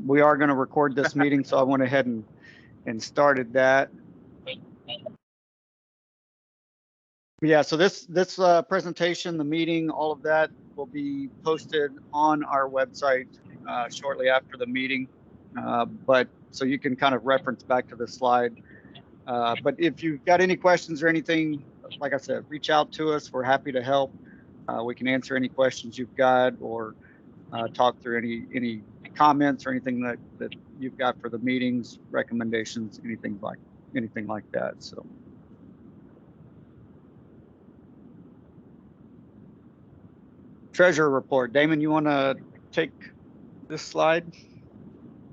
we are going to record this meeting, so I went ahead and started that. Yeah, so this presentation, the meeting, all of that will be posted on our website shortly after the meeting. But so you can kind of reference back to the slide. But if you've got any questions or anything, like I said, reach out to us. We're happy to help. We can answer any questions you've got, or talk through any comments or anything that you've got for the meetings, recommendations, anything like that. So. Treasurer report. Damon, you want to take this slide?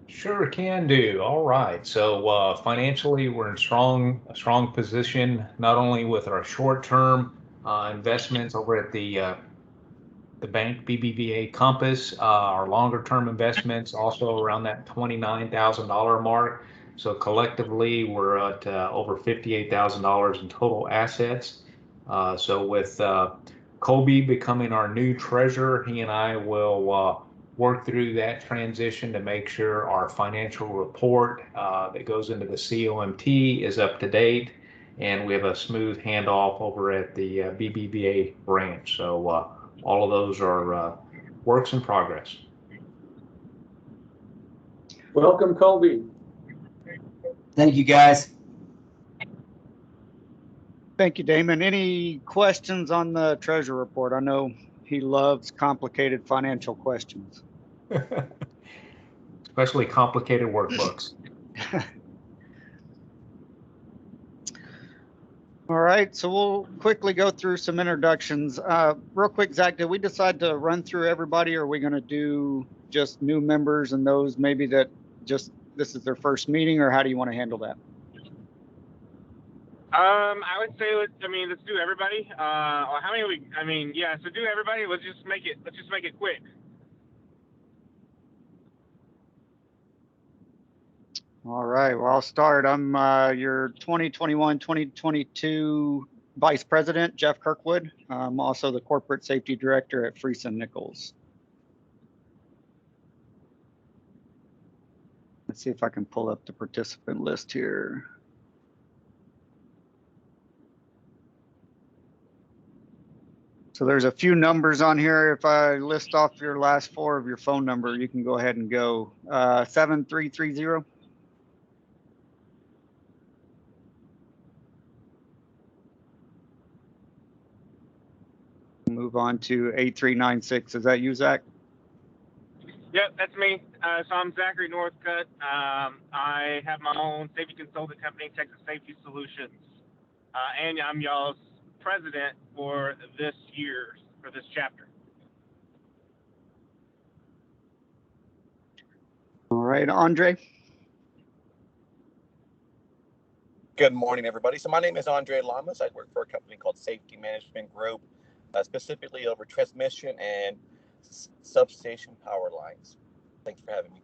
Sure can do. All right. So financially, we're in a strong position, not only with our short-term investments over at the bank BBVA Compass, our longer-term investments also around that $29,000 mark. So collectively, we're at over $58,000 in total assets. So with Colby becoming our new treasurer, he and I will work through that transition to make sure our financial report that goes into the COMT is up to date, and we have a smooth handoff over at the BBVA branch. So all of those are works in progress. Welcome, Colby. Thank you, guys. Thank you, Damon. Any questions on the treasurer report? I know he loves complicated financial questions. Especially complicated workbooks. All right, so we'll quickly go through some introductions. Real quick, Zach, did we decide to run through everybody, or are we going to do just new members and those maybe that just this is their first meeting, or how do you want to handle that? I would say let's do everybody. How many so do everybody. Let's just make it quick. All right, well, I'll start. I'm your 2021-2022 Vice President, Jeff Kirkwood. I'm also the Corporate Safety Director at Friesen Nichols. Let's see if I can pull up the participant list here. So there's a few numbers on here. If I list off your last four of your phone number, you can go ahead and go 7330. Move on to 8396. Is that you, Zach? Yep, that's me. So I'm Zachary Northcutt. I have my own safety consulting company, Texas Safety Solutions. And I'm y'all's president for this chapter. All right, Andre. Good morning, everybody. So my name is Andre Lamas. I work for a company called Safety Management Group, specifically over transmission and substation power lines. Thanks for having me.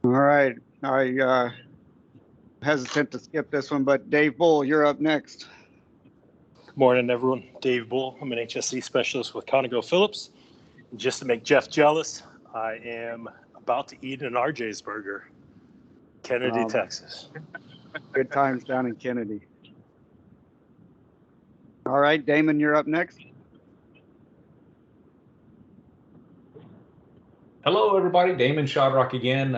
All right. I hesitant to skip this one, but Dave Bull, you're up next. Good morning, everyone. Dave Bull. I'm an HSE specialist with ConocoPhillips. And just to make Jeff jealous, I am about to eat an RJ's burger, Kennedy, Texas. Good times down in Kennedy. All right, Damon, you're up next. Hello, everybody. Damon Shodrock again.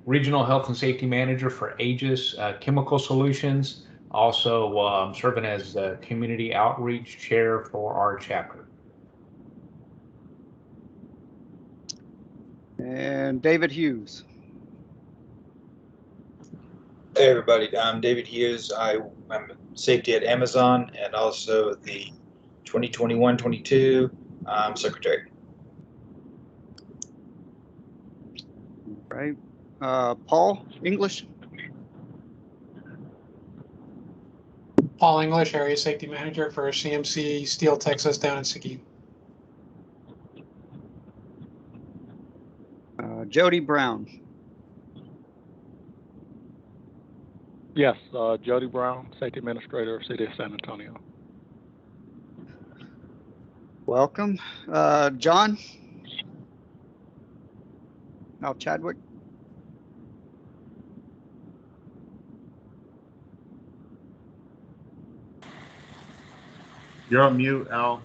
Regional Health and Safety Manager for Aegis Chemical Solutions. Also, I'm serving as the Community Outreach Chair for our chapter. And David Hughes. Hey, everybody. I'm David Hughes. I'm safety at Amazon and also the 2021-22 secretary. Right. Paul English. Paul English, Area Safety Manager for CMC Steel Texas down in Seguin. Jody Brown. Yes, Jody Brown, Safety Administrator, City of San Antonio. Welcome. John? Al Chadwick. You're on mute, Al.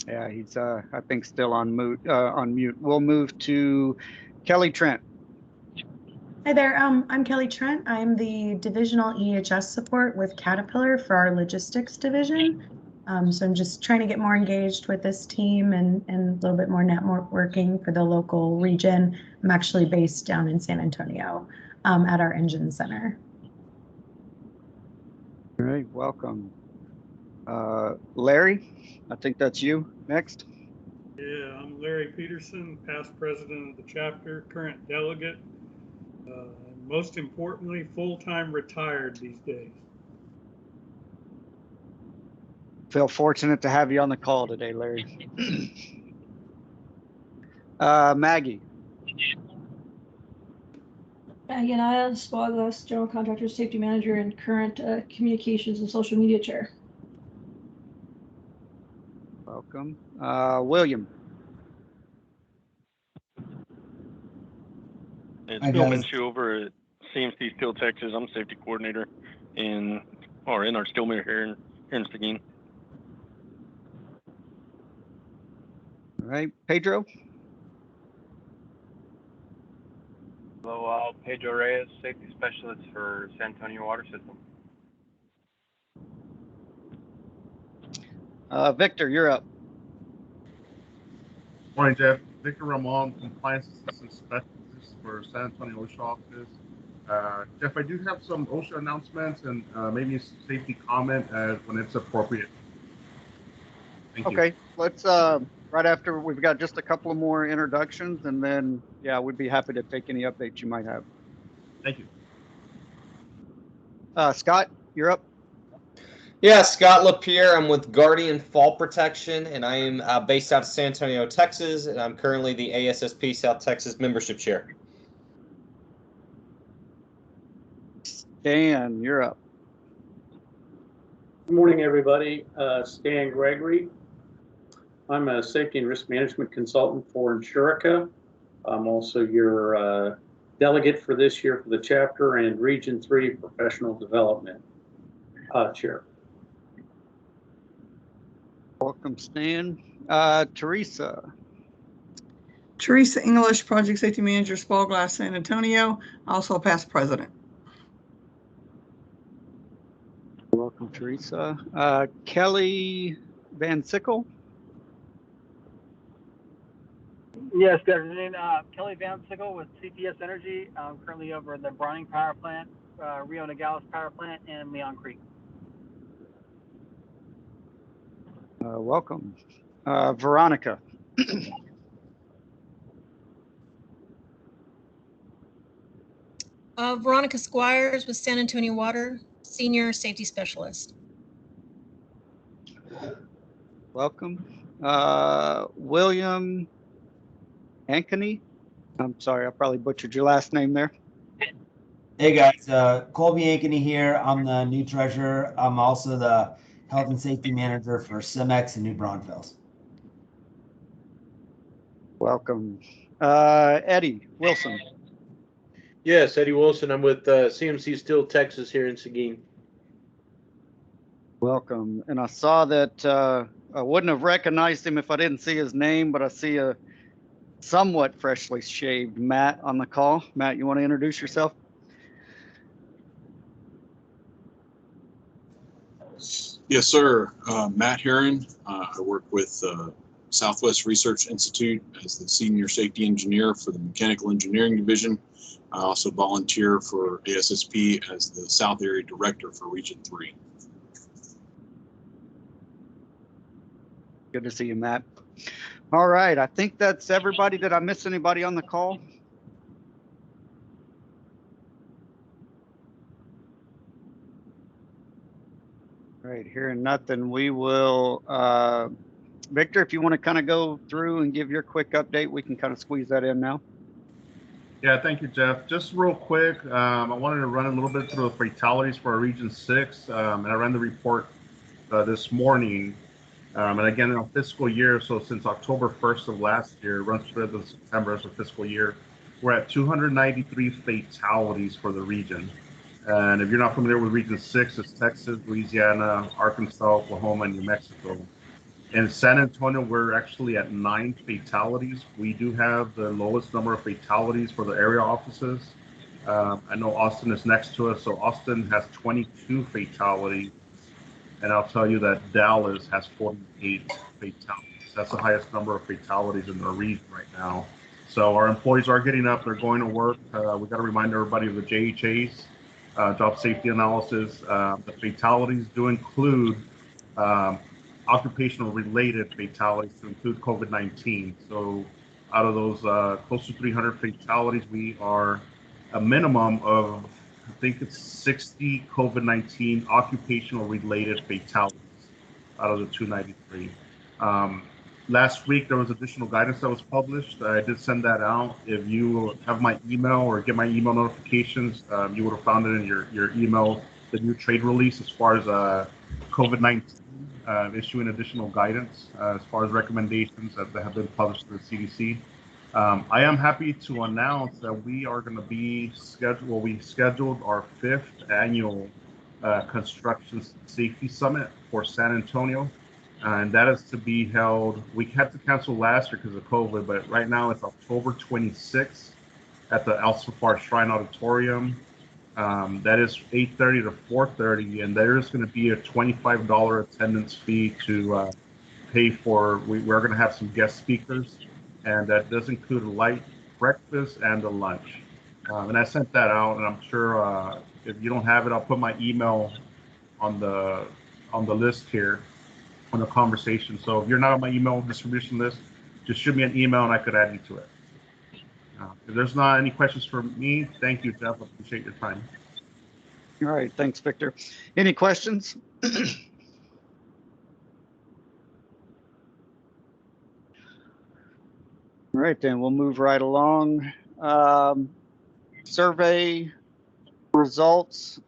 Yeah, he's I think still on mute. We'll move to Kelly Trent. Hi there, I'm Kelly Trent. I'm the divisional EHS support with Caterpillar for our logistics division. So I'm just trying to get more engaged with this team and a little bit more networking for the local region. I'm actually based down in San Antonio at our engine center. All right, welcome. Larry, I think that's you next. Yeah, I'm Larry Peterson, past president of the chapter, current delegate, and most importantly, full-time retired these days. Feel fortunate to have you on the call today, Larry. Maggie. Maggie Anaya, Spyglass General Contractor, Safety Manager, and current Communications and Social Media Chair. Welcome. William. It's Hi, Bill guys. Minshew over at CMC Steel Texas. I'm safety coordinator in our steel mill here in Seguin. All right, Pedro. Hello, Pedro Reyes, safety specialist for San Antonio Water System. Victor, you're up. Morning, Jeff. Victor Ramon, Compliance Assistant Specialist for San Antonio OSHA office. Jeff, I do have some OSHA announcements and maybe a safety comment when it's appropriate. Thank you. Okay, let's, right after, we've got just a couple of more introductions, and then, yeah, we'd be happy to take any updates you might have. Thank you. Scott, you're up. Yeah, Scott Lapierre. I'm with Guardian Fall Protection, and I am based out of San Antonio, Texas, and I'm currently the ASSP South Texas Membership Chair. Dan, you're up. Good morning, everybody. Stan Gregory. I'm a safety and risk management consultant for Insurica. I'm also your delegate for this year for the chapter and Region 3 Professional Development Chair. Welcome, Stan. Teresa. Teresa English, Project Safety Manager, Spyglass San Antonio, also past president. Welcome, Teresa. Kelly Van Sickle. Yes, good afternoon. Kelly Van Sickle with CPS Energy. I'm currently over at the Browning Power Plant, Rio Nogales Power Plant, and Leon Creek. Welcome. Veronica. Veronica Squires with San Antonio Water, Senior Safety Specialist. Welcome. William Ankeny. I'm sorry, I probably butchered your last name there. Hey guys, Colby Ankeny here. I'm the new treasurer. I'm also the health and safety manager for CEMEX in New Braunfels. Welcome. Eddie Wilson. Yes, Eddie Wilson. I'm with CMC Steel Texas here in Seguin. Welcome. And I saw that I wouldn't have recognized him if I didn't see his name, but I see a somewhat freshly shaved Matt on the call. Matt, you want to introduce yourself? Yes, sir. Matt Heron. I work with Southwest Research Institute as the Senior Safety Engineer for the Mechanical Engineering Division. I also volunteer for ASSP as the South Area Director for Region 3. Good to see you, Matt. All right, I think that's everybody. Did I miss anybody on the call? All right, hearing nothing, we will, Victor, if you want to kind of go through and give your quick update, we can kind of squeeze that in now. Yeah, thank you, Jeff. Just real quick, I wanted to run a little bit through the fatalities for our Region 6, and I ran the report this morning. And again, in our fiscal year, so since October 1st of last year, runs through the September as a fiscal year, we're at 293 fatalities for the region. And if you're not familiar with Region 6, it's Texas, Louisiana, Arkansas, Oklahoma, and New Mexico. In San Antonio, we're actually at 9 fatalities. We do have the lowest number of fatalities for the area offices. I know Austin is next to us, so Austin has 22 fatalities. And I'll tell you that Dallas has 48 fatalities. That's the highest number of fatalities in the region right now. So our employees are getting up, they're going to work. We got to remind everybody of the JHAs, job safety analysis. The fatalities do include occupational related fatalities to include COVID-19. So out of those close to 300 fatalities, we are a minimum of, I think it's 60 COVID-19 occupational related fatalities out of the 293. Last week, there was additional guidance that was published. I did send that out. If you have my email or get my email notifications, you would have found it in your email, the new trade release as far as COVID-19 issuing additional guidance as far as recommendations that have been published through the CDC. I am happy to announce that we are going to be we scheduled our 5th annual Construction Safety Summit for San Antonio. And that is to be held, we had to cancel last year because of COVID, but right now it's October 26th at the Al Safar Shrine Auditorium. That is 8:30 to 4:30, and there is going to be a $25 attendance fee to pay for. We're going to have some guest speakers, and that does include a light breakfast and a lunch. And I sent that out, and I'm sure if you don't have it, I'll put my email on the list here on the conversation. So if you're not on my email distribution list, just shoot me an email and I could add you to it. If there's not any questions for me, thank you, Jeff. I appreciate your time. All right, thanks, Victor. Any questions? All right, then we'll move right along. Survey results.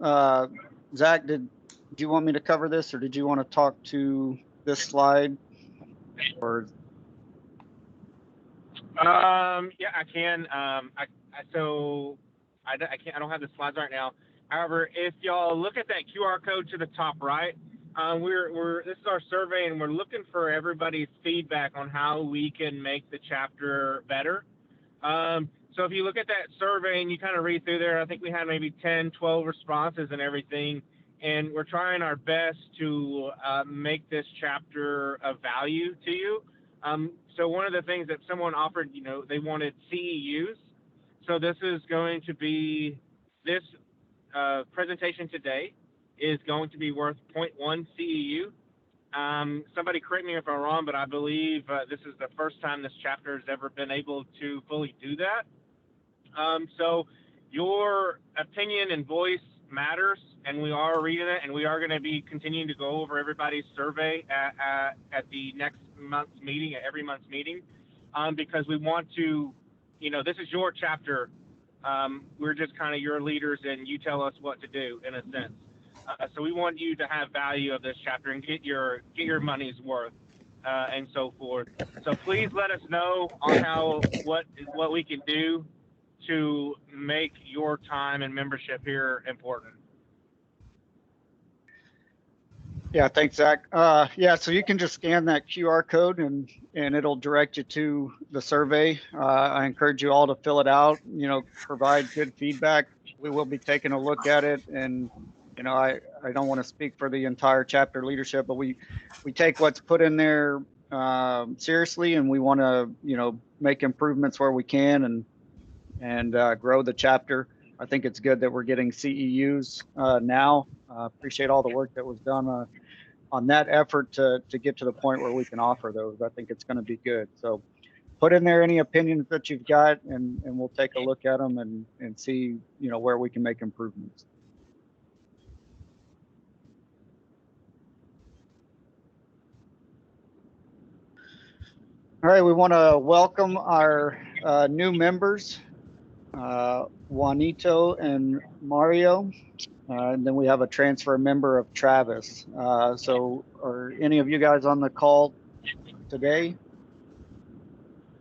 Zach, do you want me to cover this, or did you want to talk to this slide? Or yeah, I can. I don't have the slides right now. However, if y'all look at that QR code to the top right, this is our survey, and we're looking for everybody's feedback on how we can make the chapter better. So if you look at that survey and you kind of read through there, I think we had maybe 10, 12 responses and everything, and we're trying our best to make this chapter of value to you. So one of the things that someone offered, they wanted CEUs. So this is going to be, this presentation today is going to be worth 0.1 CEU. Somebody correct me if I'm wrong, but I believe this is the first time this chapter has ever been able to fully do that. So your opinion and voice matters, and we are reading it, and we are going to be continuing to go over everybody's survey at the next month's meeting, at every month's meeting, because we want to, this is your chapter. We're just kind of your leaders, and you tell us what to do, in a sense. So we want you to have value of this chapter and get your money's worth, and so forth. So please let us know on what we can do to make your time and membership here important. yeah, thanks, Zach. Yeah, so you can just scan that QR code and it'll direct you to the survey. I encourage you all to fill it out, provide good feedback. We will be taking a look at it, and I don't want to speak for the entire chapter leadership, but we take what's put in there seriously, and we want to make improvements where we can and grow the chapter. I think it's good that we're getting CEUs now. Appreciate all the work that was done on that effort to get to the point where we can offer those. I think it's going to be good. So put in there any opinions that you've got, and we'll take a look at them and see where we can make improvements. All right, we want to welcome our new members Juanito and Mario. And then we have a transfer member of Travis. So are any of you guys on the call today?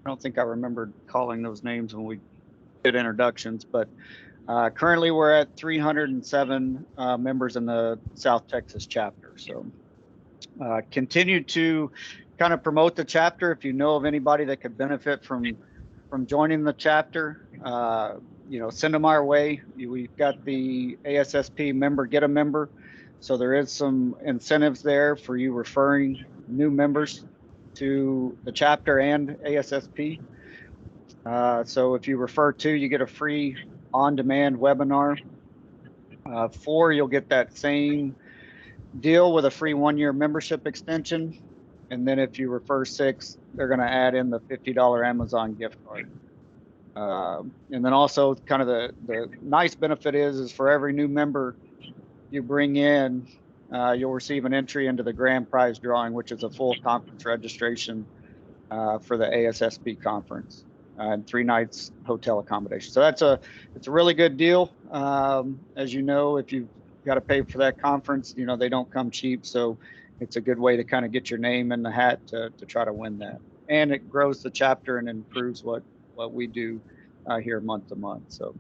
I don't think I remembered calling those names when we did introductions, but currently we're at 307 members in the South Texas chapter. So continue to kind of promote the chapter. If you know of anybody that could benefit from joining the chapter, send them our way. We've got the ASSP member, get a member. So there is some incentives there for you referring new members to the chapter and ASSP. So if you refer 2, you get a free on-demand webinar. 4, you'll get that same deal with a free 1-year membership extension. And then if you refer 6, they're going to add in the $50 Amazon gift card. And then also kind of the nice benefit is for every new member you bring in, you'll receive an entry into the grand prize drawing, which is a full conference registration for the ASSP conference and 3 nights hotel accommodation. So it's a really good deal. As you know, if you've got to pay for that conference, they don't come cheap. So it's a good way to kind of get your name in the hat to try to win that. And it grows the chapter and improves what we do here month to month. So.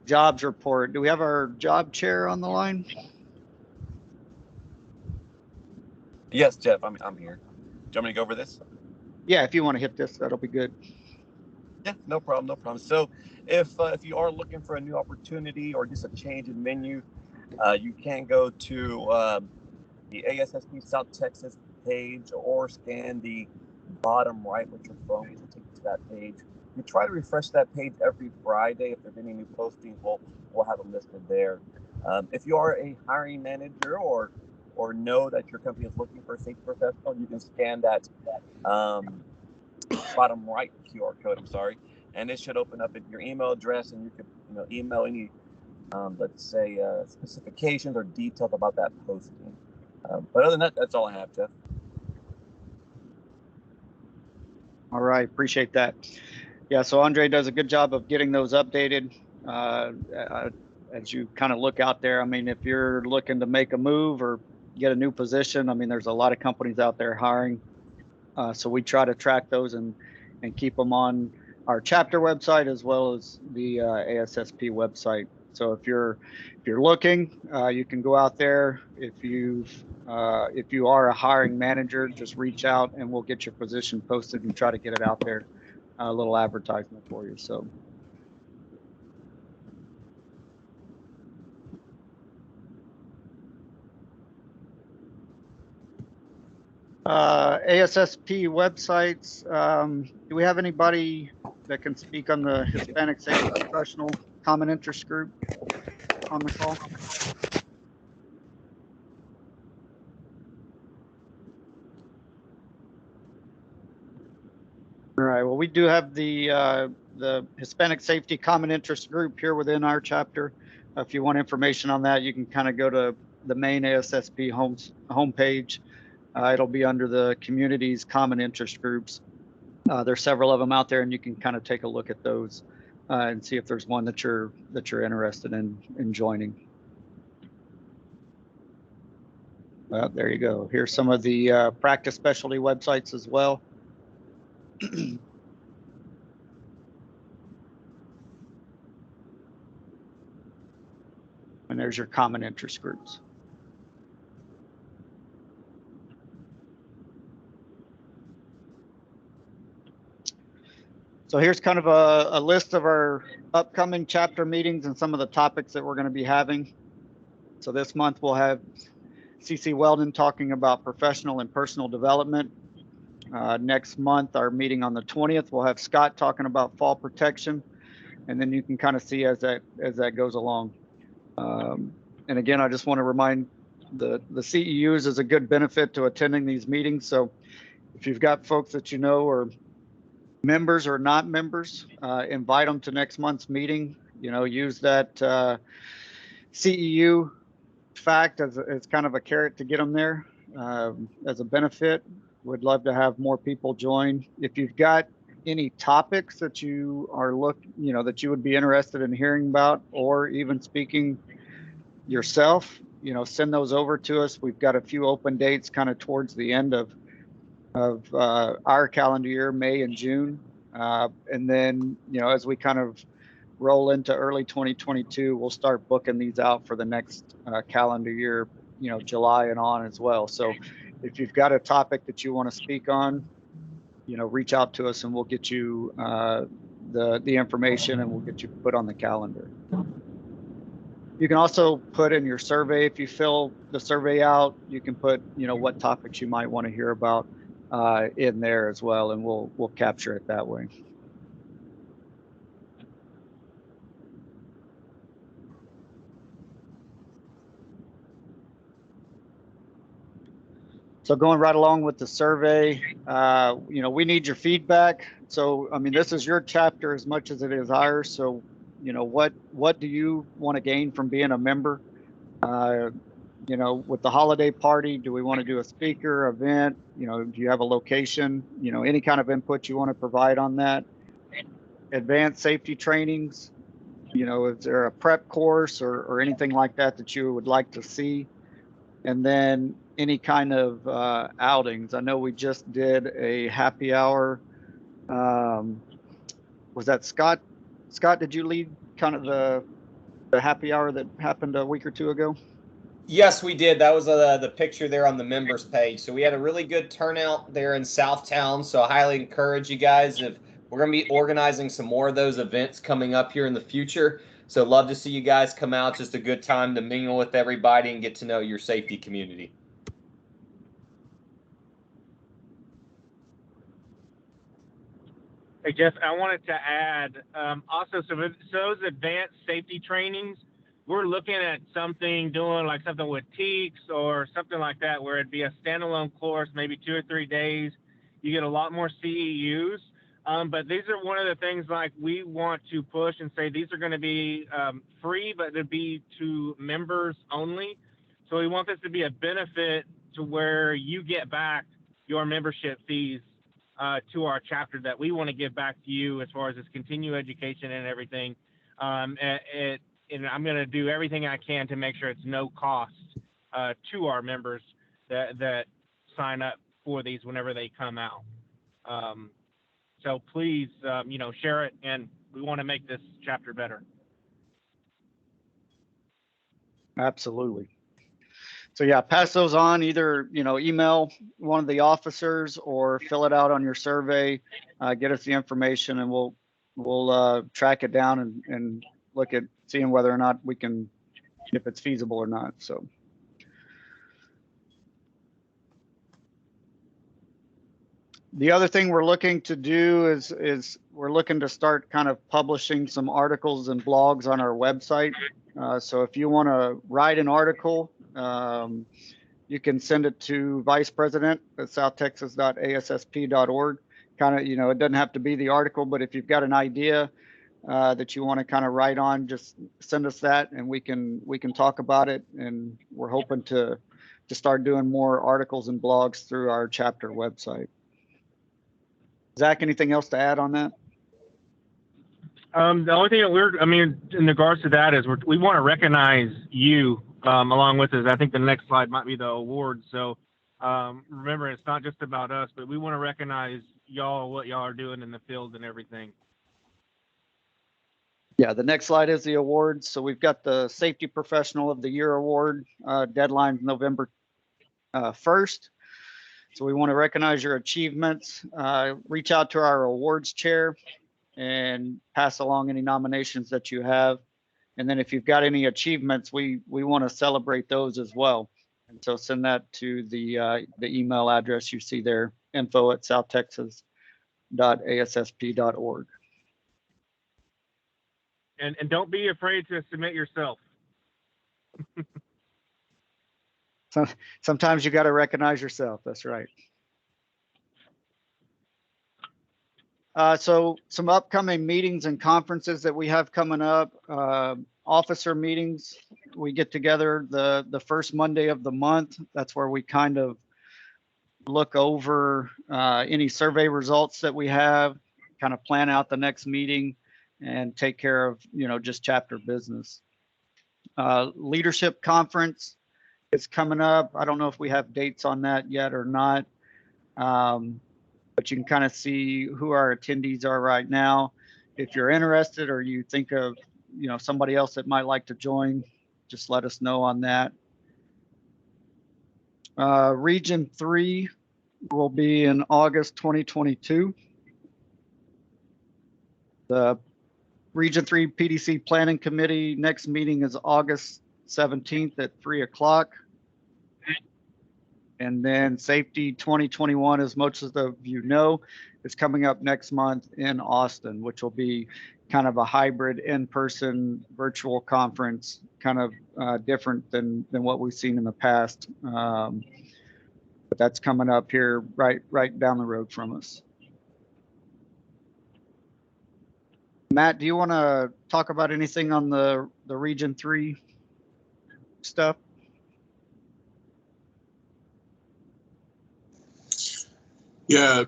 Jobs report. Do we have our job chair on the line? Yes, Jeff, I'm here. Do you want me to go over this? Yeah, if you want to hit this, that'll be good. Yeah, no problem, no problem. So if you are looking for a new opportunity or just a change in menu, you can go to the ASSP South Texas page or scan the bottom right with your phone to take you to that page. We try to refresh that page every Friday. If there's any new postings, we'll have them listed there. If you are a hiring manager or know that your company is looking for a safety professional, you can scan that bottom right QR code. And it should open up your email address, and you could email any let's say specifications or details about that posting. But other than that, that's all I have, Jeff. All right, appreciate that. Yeah, so Andre does a good job of getting those updated as you kind of look out there. I mean, if you're looking to make a move or get a new position, I mean, there's a lot of companies out there hiring. So we try to track those and keep them on our chapter website as well as the ASSP website. So if you're looking, you can go out there. If you are a hiring manager, just reach out and we'll get your position posted and try to get it out there. A little advertisement for you. So. ASSP websites. Do we have anybody that can speak on the Hispanic Safety Professional Common Interest Group on the call? All right. Well, we do have the Hispanic Safety Common Interest Group here within our chapter. If you want information on that, you can kind of go to the main ASSP homepage. It'll be under the communities common interest groups. There's several of them out there, and you can kind of take a look at those and see if there's one that you're interested in joining. Well, there you go. Here's some of the practice specialty websites as well. And there's your common interest groups. So here's kind of a list of our upcoming chapter meetings and some of the topics that we're going to be having. So this month we'll have CC Weldon talking about professional and personal development. Next month, our meeting on the 20th, we'll have Scott talking about fall protection, and then you can kind of see as that goes along. And again, I just want to remind the CEUs is a good benefit to attending these meetings. So if you've got folks that you know are members or not members, invite them to next month's meeting. Use that CEU fact as kind of a carrot to get them there as a benefit. Would love to have more people join. If you've got any topics that you are that you would be interested in hearing about, or even speaking yourself, send those over to us. We've got a few open dates kind of towards the end of our calendar year, May and June. And then, as we kind of roll into early 2022, we'll start booking these out for the next calendar year, July and on as well. So if you've got a topic that you want to speak on, reach out to us and we'll get you the information and we'll get you put on the calendar. You can also put in your survey, if you fill the survey out, you can put, what topics you might want to hear about in there as well, and we'll capture it that way. So going right along with the survey, we need your feedback. So, this is your chapter as much as it is ours. So, what do you want to gain from being a member? With the holiday party, do we want to do a speaker event? Do you have a location? Any kind of input you want to provide on that? Advanced safety trainings, is there a prep course or anything like that you would like to see? And then any kind of outings. I know we just did a happy hour. Was that Scott? Scott, did you lead kind of the happy hour that happened a week or two ago? Yes, we did. That was the picture there on the members page. So we had a really good turnout there in Southtown. So I highly encourage you guys, if we're going to be organizing some more of those events coming up here in the future. So love to see you guys come out. Just a good time to mingle with everybody and get to know your safety community. Hey, Jeff, I wanted to add also some of those advanced safety trainings. We're looking at doing like something with TEEX or something like that, where it'd be a standalone course, maybe 2 or 3 days. You get a lot more CEUs. But these are one of the things like we want to push and say these are going to be free, but it'd be to members only. So we want this to be a benefit to where you get back your membership fees to our chapter that we want to give back to you as far as this continuing education and everything. And I'm going to do everything I can to make sure it's no cost to our members that sign up for these whenever they come out. So please, share it, and we want to make this chapter better. Absolutely. So yeah, pass those on, either, email one of the officers or fill it out on your survey, get us the information, and we'll track it down and look at seeing whether or not if it's feasible or not. So. The other thing we're looking to do is we're looking to start kind of publishing some articles and blogs on our website. So if you want to write an article, you can send it to Vice President at southtexas.assp.org. Kind of, it doesn't have to be the article, but if you've got an idea that you want to kind of write on, just send us that, and we can talk about it. And we're hoping to start doing more articles and blogs through our chapter website. Zach, anything else to add on that? The only thing that in regards to that is we want to recognize you along with us. I think the next slide might be the awards. So remember, it's not just about us, but we want to recognize y'all, what y'all are doing in the field and everything. Yeah, the next slide is the awards. So we've got the Safety Professional of the Year award, deadline November 1st. So we want to recognize your achievements. Reach out to our awards chair and pass along any nominations that you have. And then if you've got any achievements, we want to celebrate those as well. And so send that to the email address you see there, info@southtexas.assp.org. And don't be afraid to submit yourself. So sometimes you got to recognize yourself. That's right. So some upcoming meetings and conferences that we have coming up. Officer meetings. We get together the first Monday of the month. That's where we kind of look over any survey results that we have, kind of plan out the next meeting, and take care of, just chapter business. Leadership conference is coming up. I don't know if we have dates on that yet or not, but you can kind of see who our attendees are right now. If you're interested or you think of, somebody else that might like to join, just let us know on that. Region 3 will be in August 2022. The Region 3 PDC Planning Committee next meeting is August 17th at 3 o'clock. And then Safety 2021, as most of you know, is coming up next month in Austin, which will be kind of a hybrid in-person virtual conference, kind of different than what we've seen in the past. But that's coming up here right down the road from us. Matt, do you want to talk about anything on the Region 3 stuff? Yeah,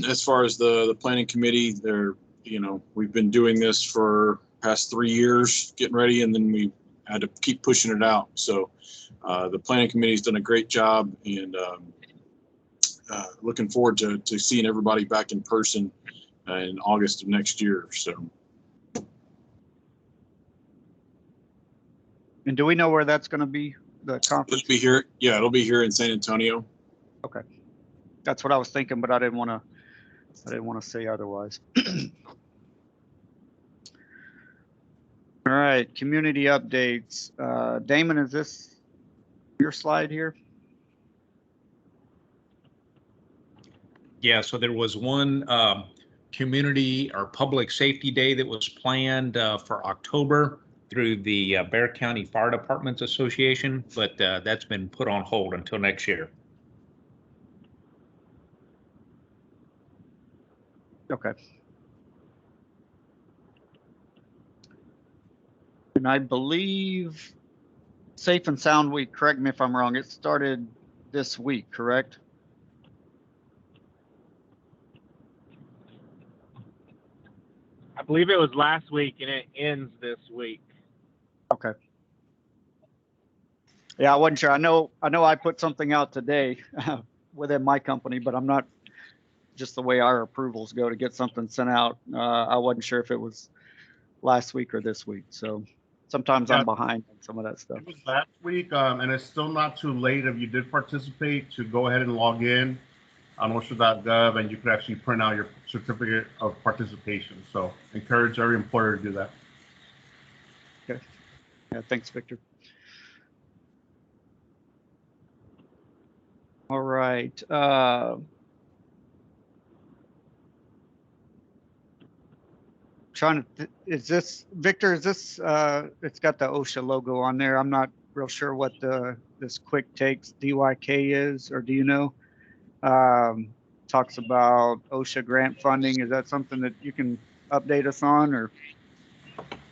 as far as the planning committee, we've been doing this for past 3 years, getting ready, and then we had to keep pushing it out. So the planning committee's done a great job, and looking forward to seeing everybody back in person in August of next year. So. And do we know where that's going to be, the conference? It'll be here. Yeah, it'll be here in San Antonio. Okay, that's what I was thinking, but I didn't want to say otherwise. All right, community updates. Damon, is this your slide here? Yeah, so there was one community or public safety day that was planned for October through the Bexar County Fire Departments Association, but that's been put on hold until next year. Okay. And I believe Safe and Sound Week, correct me if I'm wrong, it started this week, correct? I believe it was last week and it ends this week. Okay. Yeah, I wasn't sure. I know I put something out today within my company, but I'm not, just the way our approvals go to get something sent out. I wasn't sure if it was last week or this week. So sometimes I'm behind on some of that stuff. It was last week, and it's still not too late if you did participate to go ahead and log in on OSHA.gov, and you could actually print out your certificate of participation. So encourage every employer to do that. Okay. Yeah, thanks, Victor. All right. Is this, Victor, is this, it's got the OSHA logo on there. I'm not real sure what this Quick Takes DYK is, or do you know? Talks about OSHA grant funding. Is that something that you can update us on, or?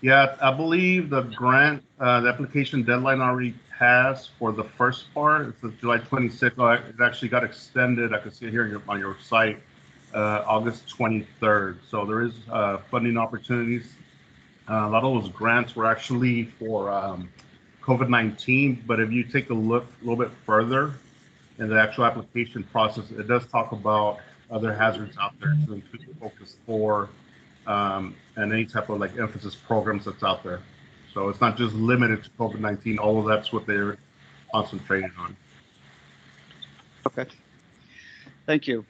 Yeah, I believe the grant, the application deadline already passed for the first part. It's the July 26th. It actually got extended. I can see it here on your site, August 23rd. So there is funding opportunities. A lot of those grants were actually for COVID-19, but if you take a look a little bit further in the actual application process, it does talk about other hazards out there to include Focus 4 and any type of like emphasis programs that's out there. So it's not just limited to COVID-19, although that's what they're concentrating on. Okay, thank you.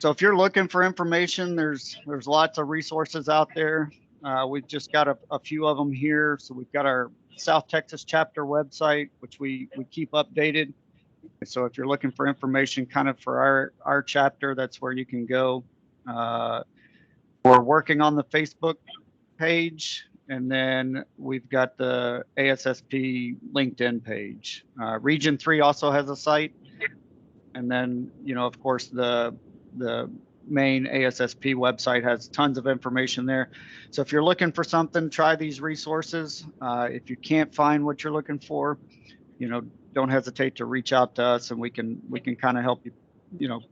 So if you're looking for information, there's lots of resources out there. We've just got a few of them here. So we've got our South Texas chapter website, which we keep updated. So if you're looking for information kind of for our chapter, that's where you can go. We're working on the Facebook page, and then we've got the ASSP LinkedIn page. Region 3 also has a site, and then of course the main ASSP website has tons of information there. So if you're looking for something, try these resources. If you can't find what you're looking for, don't hesitate to reach out to us, and we can kind of help you,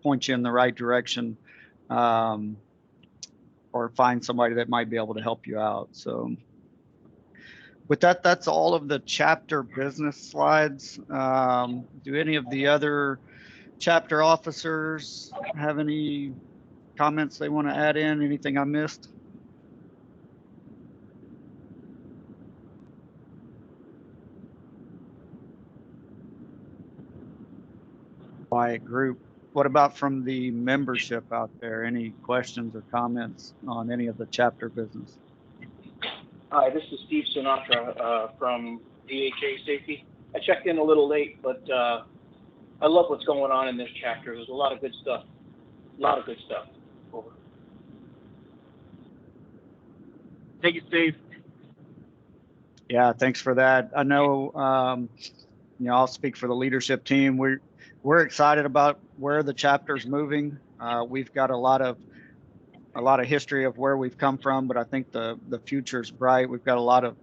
point you in the right direction, or find somebody that might be able to help you out. So with that, that's all of the chapter business slides. Do any of the other chapter officers have any comments they want to add in? Anything I missed? Quiet group. What about from the membership out there? Any questions or comments on any of the chapter business? Hi, this is Steve Sinatra from DHA Safety. I checked in a little late, but I love what's going on in this chapter. There's a lot of good stuff. Over. Thank you, Steve. Yeah, thanks for that. I know, I'll speak for the leadership team. We're excited about where the chapter's moving. We've got a lot of history of where we've come from, but I think the future's bright. We've got a lot of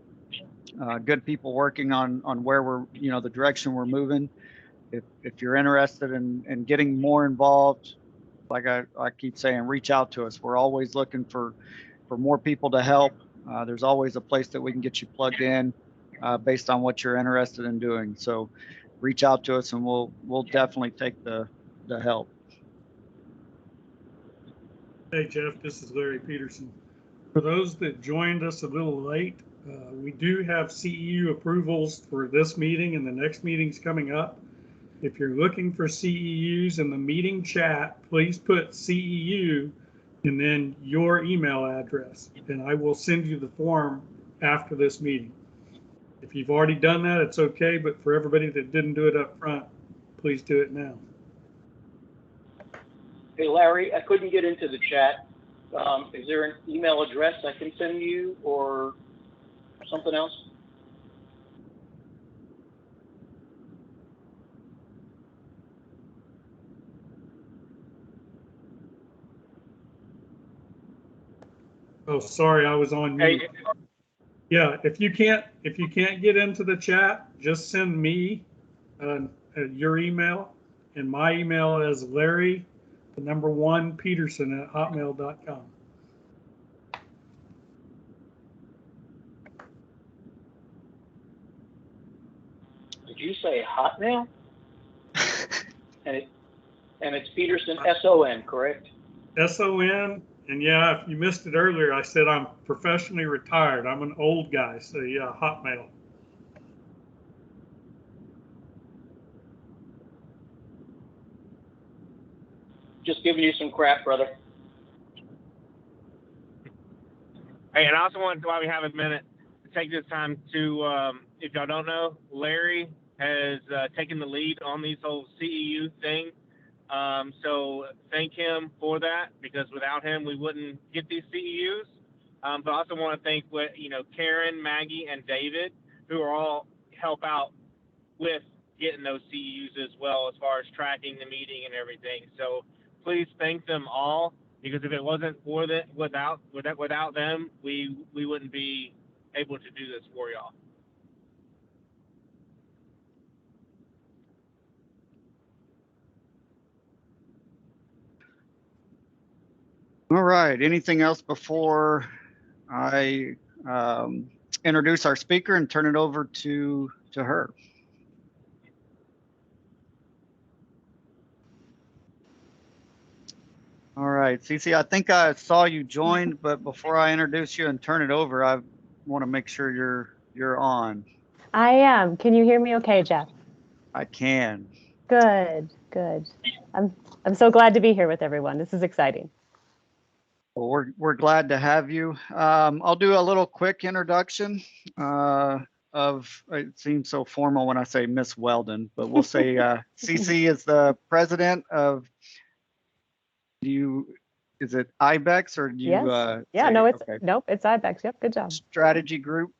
good people working on where we're, the direction we're moving. If you're interested in getting more involved, like I keep saying, reach out to us. We're always looking for more people to help. There's always a place that we can get you plugged in based on what you're interested in doing. So reach out to us, and we'll definitely take the help. Hey, Jeff, this is Larry Peterson. For those that joined us a little late, we do have CEU approvals for this meeting and the next meetings coming up. If you're looking for CEUs in the meeting chat, please put CEU and then your email address, and I will send you the form after this meeting. If you've already done that, it's okay, but for everybody that didn't do it up front, please do it now. Hey, Larry, I couldn't get into the chat. Is there an email address I can send you or something else? Oh, sorry, I was on mute. Hey, Yeah, if you can't get into the chat, just send me your email, and my email is Larry1Peterson@hotmail.com. Did you say Hotmail? and it's Peterson, S-O-N, correct? S-O-N, and yeah, if you missed it earlier, I said I'm professionally retired. I'm an old guy, so yeah, Hotmail. Just giving you some crap, brother. Hey, and I also wanted, while we have a minute, to take this time to, if y'all don't know, Larry has taken the lead on these whole CEU thing. So thank him for that, because without him, we wouldn't get these CEUs. But I also want to thank, Karen, Maggie, and David, who are all help out with getting those CEUs as well, as far as tracking the meeting and everything. So please thank them all, because if it wasn't for them, without them, we wouldn't be able to do this for y'all. All right. Anything else before I introduce our speaker and turn it over to her? All right, Cece, I think I saw you joined, but before I introduce you and turn it over, I want to make sure you're on. I am. Can you hear me okay, Jeff? I can. Good, good. I'm so glad to be here with everyone. This is exciting. Well, we're glad to have you. I'll do a little quick introduction of, it seems so formal when I say Miss Weldon, but we'll say Cece is the president of, is it IBEX or do you? Yes. Yeah, no, it's, okay. Nope, it's IBEX. Yep, good job. Strategy Group,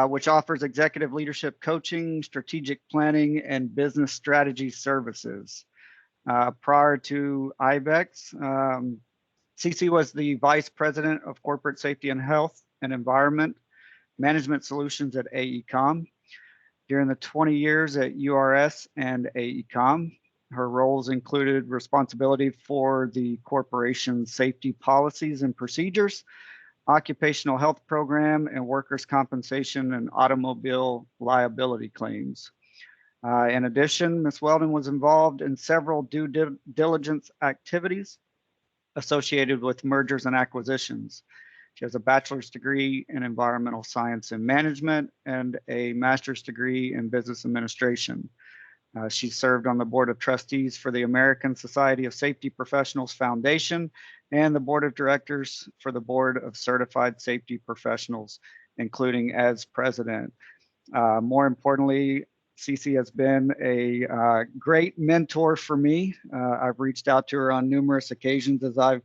which offers executive leadership coaching, strategic planning, and business strategy services. Prior to IBEX, Cece was the Vice President of Corporate Safety and Health and Environment Management Solutions at AECOM. During the 20 years at URS and AECOM, her roles included responsibility for the corporation's safety policies and procedures, occupational health program, and workers' compensation and automobile liability claims. In addition, Ms. Weldon was involved in several due diligence activities associated with mergers and acquisitions. She has a bachelor's degree in environmental science and management and a master's degree in business administration. She served on the board of trustees for the American Society of Safety Professionals Foundation and the board of directors for the Board of Certified Safety Professionals, including as president. More importantly, Cece has been a great mentor for me. I've reached out to her on numerous occasions as I've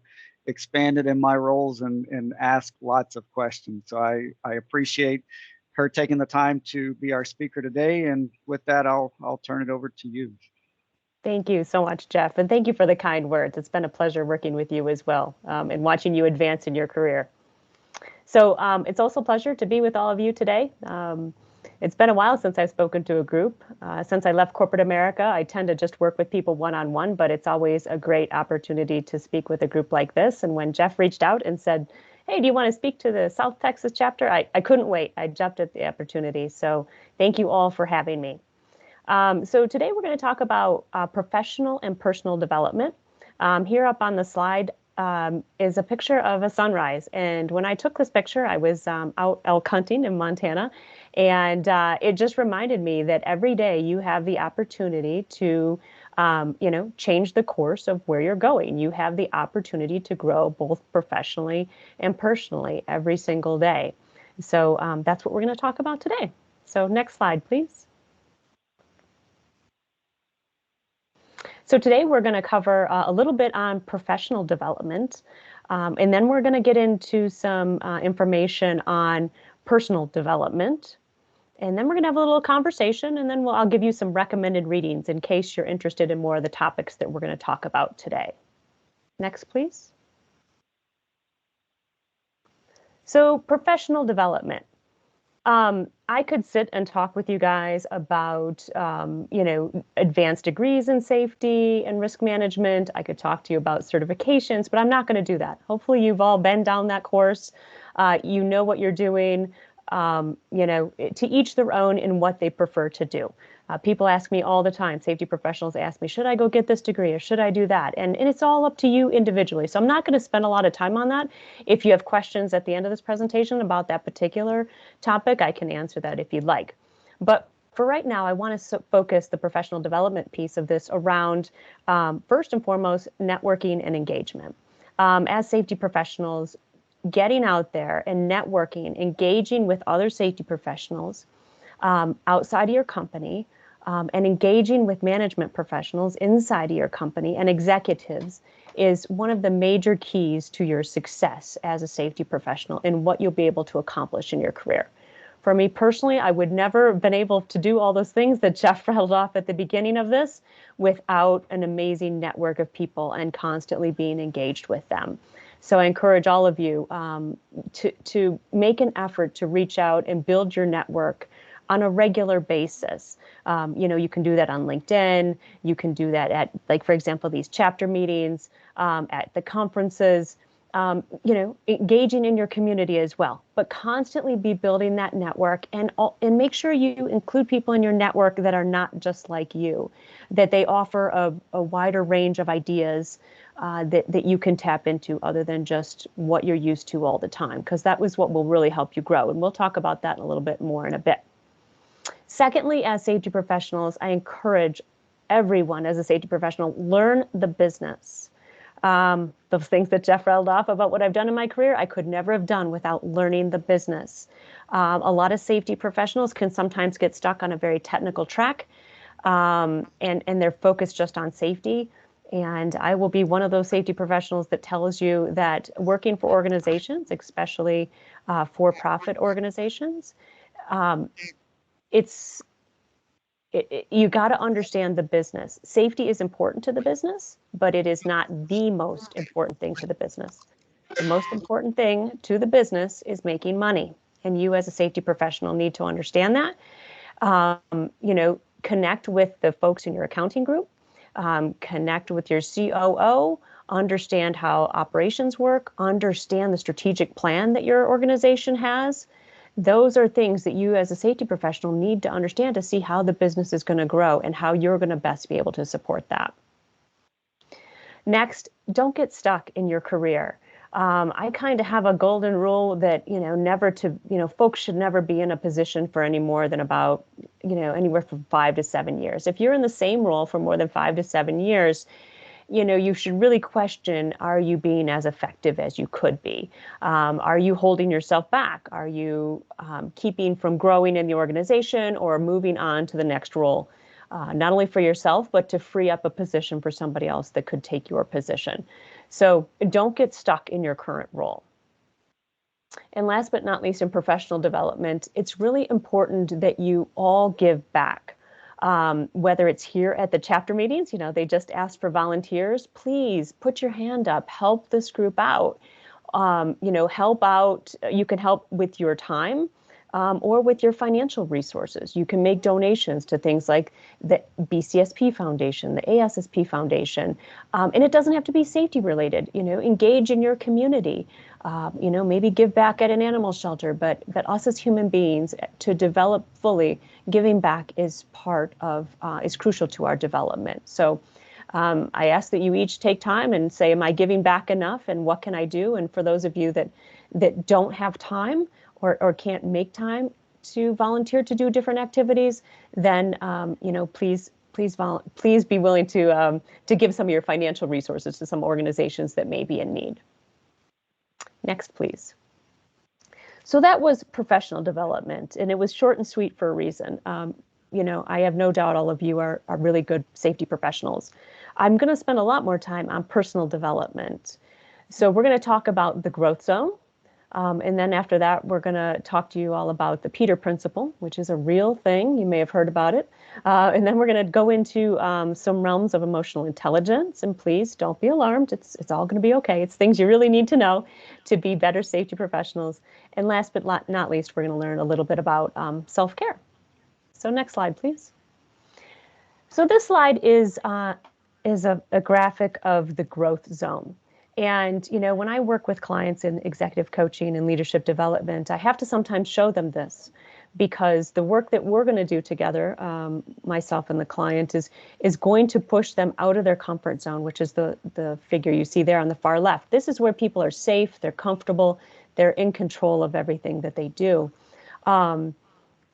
expanded in my roles and asked lots of questions. So I appreciate her taking the time to be our speaker today. And with that, I'll turn it over to you. Thank you so much, Jeff. And thank you for the kind words. It's been a pleasure working with you as well and watching you advance in your career. So it's also a pleasure to be with all of you today. It's been a while since I've spoken to a group. Since I left corporate America, I tend to just work with people one-on-one, but it's always a great opportunity to speak with a group like this. And when Jeff reached out and said, hey, do you want to speak to the South Texas chapter? I couldn't wait. I jumped at the opportunity. So thank you all for having me. So today we're going to talk about professional and personal development. Here up on the slide is a picture of a sunrise. And when I took this picture, I was out elk hunting in Montana. And it just reminded me that every day you have the opportunity to, change the course of where you're going. You have the opportunity to grow both professionally and personally every single day. So that's what we're going to talk about today. So next slide, please. So today we're going to cover a little bit on professional development, and then we're going to get into some information on personal development. And then we're going to have a little conversation, and then I'll give you some recommended readings in case you're interested in more of the topics that we're going to talk about today. Next, please. So professional development. I could sit and talk with you guys about, advanced degrees in safety and risk management. I could talk to you about certifications, but I'm not going to do that. Hopefully you've all been down that course. You know what you're doing. To each their own in what they prefer to do. People ask me all the time, safety professionals ask me, should I go get this degree or should I do that? And it's all up to you individually. So I'm not going to spend a lot of time on that. If you have questions at the end of this presentation about that particular topic, I can answer that if you'd like. But for right now, I want to focus the professional development piece of this around, first and foremost, networking and engagement. As safety professionals, getting out there and networking, engaging with other safety professionals outside of your company, and engaging with management professionals inside of your company and executives is one of the major keys to your success as a safety professional and what you'll be able to accomplish in your career. For me personally, I would never have been able to do all those things that Jeff rattled off at the beginning of this without an amazing network of people and constantly being engaged with them. So I encourage all of you to make an effort to reach out and build your network on a regular basis. You can do that on LinkedIn. You can do that at, like, for example, these chapter meetings, at the conferences, engaging in your community as well. But constantly be building that network and make sure you include people in your network that are not just like you, that they offer a wider range of ideas that you can tap into other than just what you're used to all the time, because that was what will really help you grow. And we'll talk about that a little bit more in a bit. Secondly, as safety professionals, I encourage everyone as a safety professional, learn the business. The things that Jeff rattled off about what I've done in my career, I could never have done without learning the business. A lot of safety professionals can sometimes get stuck on a very technical track, and they're focused just on safety. And I will be one of those safety professionals that tells you that working for organizations, especially for-profit organizations, you got to understand the business. Safety is important to the business, but it is not the most important thing to the business. The most important thing to the business is making money. And you as a safety professional need to understand that. You know, connect with the folks in your accounting group, connect with your COO, understand how operations work, understand the strategic plan that your organization has. Those are things that you as a safety professional need to understand to see how the business is going to grow and how you're going to best be able to support that. Next, don't get stuck in your career. I kind of have a golden rule that, folks should never be in a position for any more than about, anywhere from 5 to 7 years. If you're in the same role for more than 5 to 7 years, you should really question, are you being as effective as you could be? Are you holding yourself back? Are you keeping from growing in the organization or moving on to the next role? Not only for yourself, but to free up a position for somebody else that could take your position. So don't get stuck in your current role. And last but not least, in professional development, it's really important that you all give back. Whether it's here at the chapter meetings, they just asked for volunteers. Please put your hand up, help this group out. Help out. You can help with your time. Or with your financial resources. You can make donations to things like the BCSP Foundation, the ASSP Foundation, and it doesn't have to be safety related. Engage in your community. Maybe give back at an animal shelter, but us as human beings, to develop fully, giving back is crucial to our development. So I ask that you each take time and say, am I giving back enough, and what can I do? And for those of you that don't have time, or can't make time to volunteer to do different activities, then please be willing to give some of your financial resources to some organizations that may be in need. Next, please. So that was professional development, and it was short and sweet for a reason. I have no doubt all of you are really good safety professionals. I'm going to spend a lot more time on personal development. So we're going to talk about the growth zone. And then after that, we're going to talk to you all about the Peter Principle, which is a real thing. You may have heard about it. And then we're going to go into some realms of emotional intelligence. And please don't be alarmed. It's all going to be okay. It's things you really need to know to be better safety professionals. And last but not least, we're going to learn a little bit about self-care. So next slide, please. So this slide is a graphic of the growth zone. And, when I work with clients in executive coaching and leadership development, I have to sometimes show them this, because the work that we're going to do together, myself and the client, is going to push them out of their comfort zone, which is the figure you see there on the far left. This is where people are safe, they're comfortable, they're in control of everything that they do.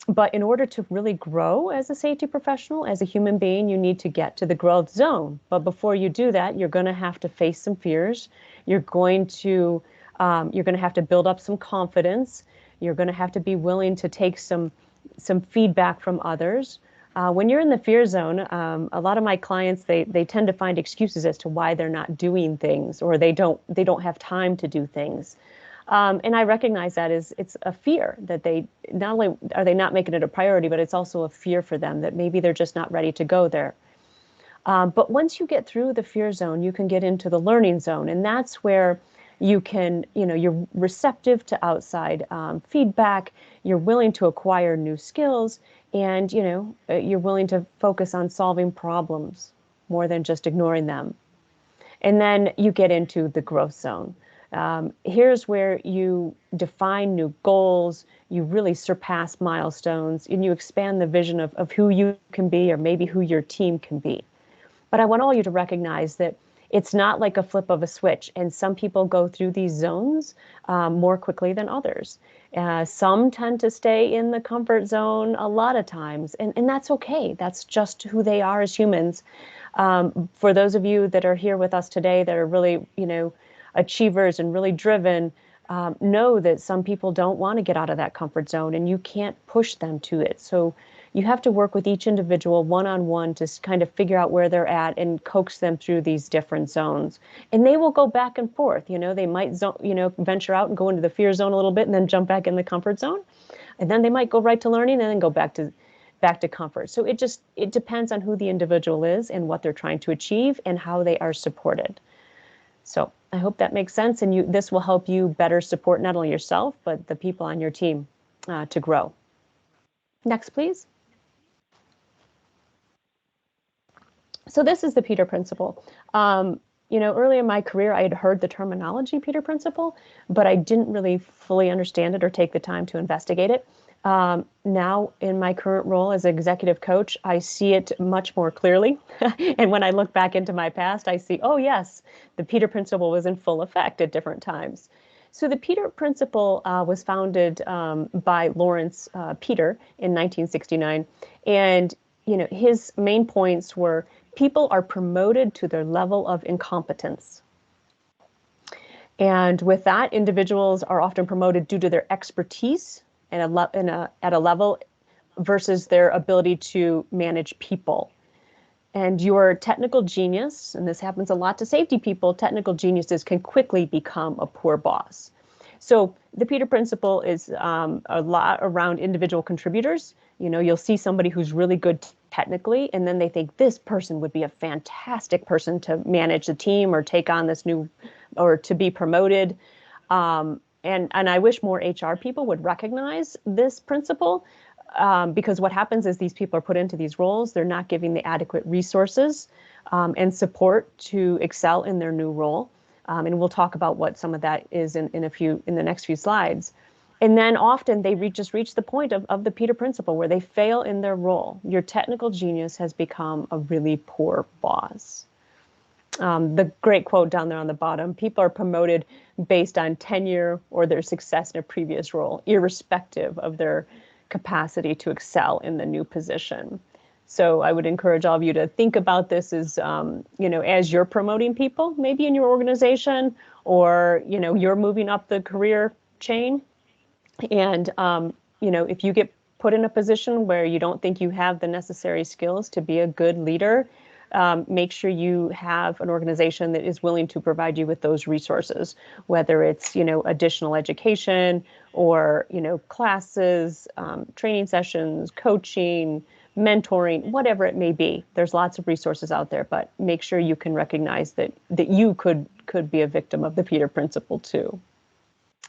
But in order to really grow as a safety professional, as a human being, you need to get to the growth zone. But before you do that, you're going to have to face some fears. You're going to have to build up some confidence. You're going to have to be willing to take some feedback from others. When you're in the fear zone, a lot of my clients, they tend to find excuses as to why they're not doing things, or they don't have time to do things. And I recognize that it's a fear that they not only are they not making it a priority, but it's also a fear for them that maybe they're just not ready to go there. But once you get through the fear zone, you can get into the learning zone, and that's where you can, you're receptive to outside feedback. You're willing to acquire new skills, and you're willing to focus on solving problems more than just ignoring them. And then you get into the growth zone. Here's where you define new goals, you really surpass milestones, and you expand the vision of who you can be, or maybe who your team can be. But I want all you to recognize that it's not like a flip of a switch, and some people go through these zones more quickly than others. Some tend to stay in the comfort zone a lot of times, and that's okay. That's just who they are as humans. For those of you that are here with us today that are really, achievers and really driven, know that some people don't want to get out of that comfort zone, and you can't push them to it. So you have to work with each individual one-on-one to kind of figure out where they're at and coax them through these different zones. And they will go back and forth. They might venture out and go into the fear zone a little bit and then jump back in the comfort zone. And then they might go right to learning and then go back to comfort. So it depends on who the individual is and what they're trying to achieve and how they are supported. So I hope that makes sense, and this will help you better support not only yourself, but the people on your team to grow. Next, please. So this is the Peter Principle. Early in my career, I had heard the terminology Peter Principle, but I didn't really fully understand it or take the time to investigate it. Now, in my current role as executive coach, I see it much more clearly. And when I look back into my past, I see, oh, yes, the Peter Principle was in full effect at different times. So the Peter Principle was founded by Lawrence Peter in 1969. And his main points were people are promoted to their level of incompetence. And with that, individuals are often promoted due to their expertise at a level versus their ability to manage people. And your technical genius, and this happens a lot to safety people, technical geniuses can quickly become a poor boss. So the Peter Principle is a lot around individual contributors. You'll see somebody who's really good technically, and then they think this person would be a fantastic person to manage the team or take on this new, or to be promoted. And I wish more HR people would recognize this principle, because what happens is these people are put into these roles. They're not giving the adequate resources and support to excel in their new role. And we'll talk about what some of that is in the next few slides. And then often they just reach the point of the Peter Principle where they fail in their role. Your technical genius has become a really poor boss. The great quote down there on the bottom, people are promoted based on tenure or their success in a previous role, irrespective of their capacity to excel in the new position. So I would encourage all of you to think about this as, as you're promoting people, maybe in your organization, or, you're moving up the career chain. And, if you get put in a position where you don't think you have the necessary skills to be a good leader, make sure you have an organization that is willing to provide you with those resources, whether it's, additional education or, classes, training sessions, coaching, mentoring, whatever it may be. There's lots of resources out there, but make sure you can recognize that you could be a victim of the Peter Principle too.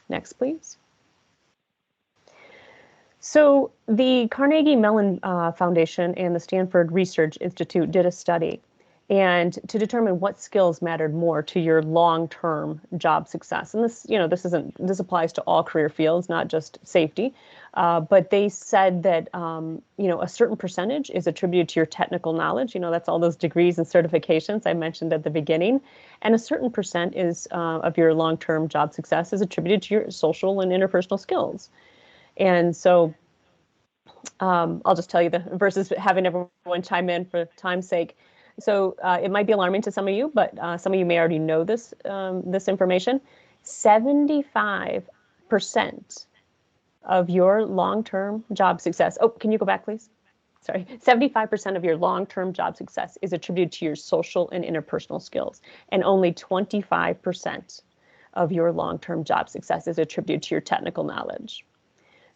Next, please. So the Carnegie Mellon Foundation and the Stanford Research Institute did a study, and to determine what skills mattered more to your long-term job success. And this applies to all career fields, not just safety. But they said that a certain percentage is attributed to your technical knowledge. That's all those degrees and certifications I mentioned at the beginning, and a certain percent is of your long-term job success is attributed to your social and interpersonal skills. And so I'll just tell you versus having everyone chime in for time's sake. So it might be alarming to some of you, but some of you may already know this information. 75% of your long-term job success. Oh, can you go back, please? Sorry. 75% of your long-term job success is attributed to your social and interpersonal skills, and only 25% of your long-term job success is attributed to your technical knowledge.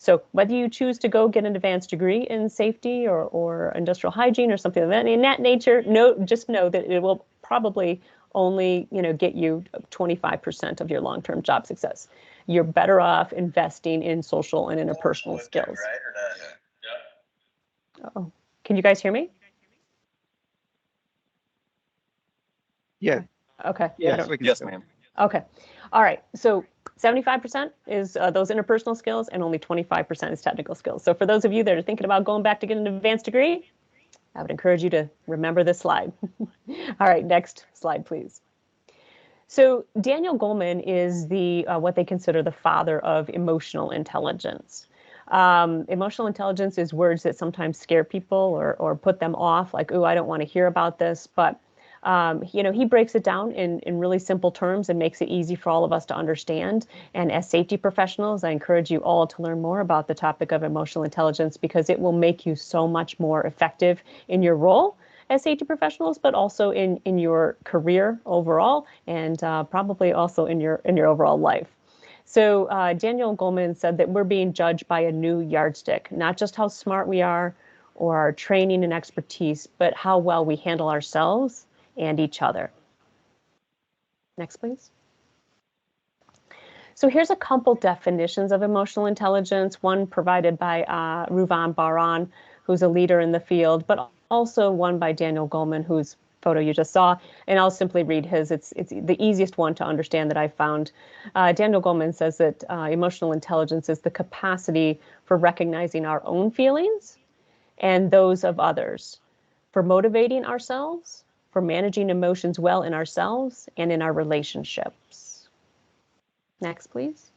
So whether you choose to go get an advanced degree in safety or industrial hygiene or something like that, in that nature, just know that it will probably only get you 25% of your long-term job success. You're better off investing in social and interpersonal skills. Oh, can you guys hear me? Yeah. Okay. Yes, ma'am. Okay. All right. So 75% is those interpersonal skills, and only 25% is technical skills. So for those of you that are thinking about going back to get an advanced degree, I would encourage you to remember this slide. All right, next slide, please. So Daniel Goleman is what they consider the father of emotional intelligence. Emotional intelligence is words that sometimes scare people or put them off, like, oh, I don't want to hear about this. But he breaks it down in really simple terms and makes it easy for all of us to understand. And as safety professionals, I encourage you all to learn more about the topic of emotional intelligence, because it will make you so much more effective in your role as safety professionals, but also in your career overall, and probably also in your overall life. So Daniel Goleman said that we're being judged by a new yardstick, not just how smart we are or our training and expertise, but how well we handle ourselves and each other. Next, please. So here's a couple definitions of emotional intelligence, one provided by Ruvan Baran, who's a leader in the field, but also one by Daniel Goleman, who's photo you just saw, and I'll simply read his. It's the easiest one to understand that I've found. Daniel Goleman says that emotional intelligence is the capacity for recognizing our own feelings and those of others, for motivating ourselves, for managing emotions well in ourselves and in our relationships. Next, please.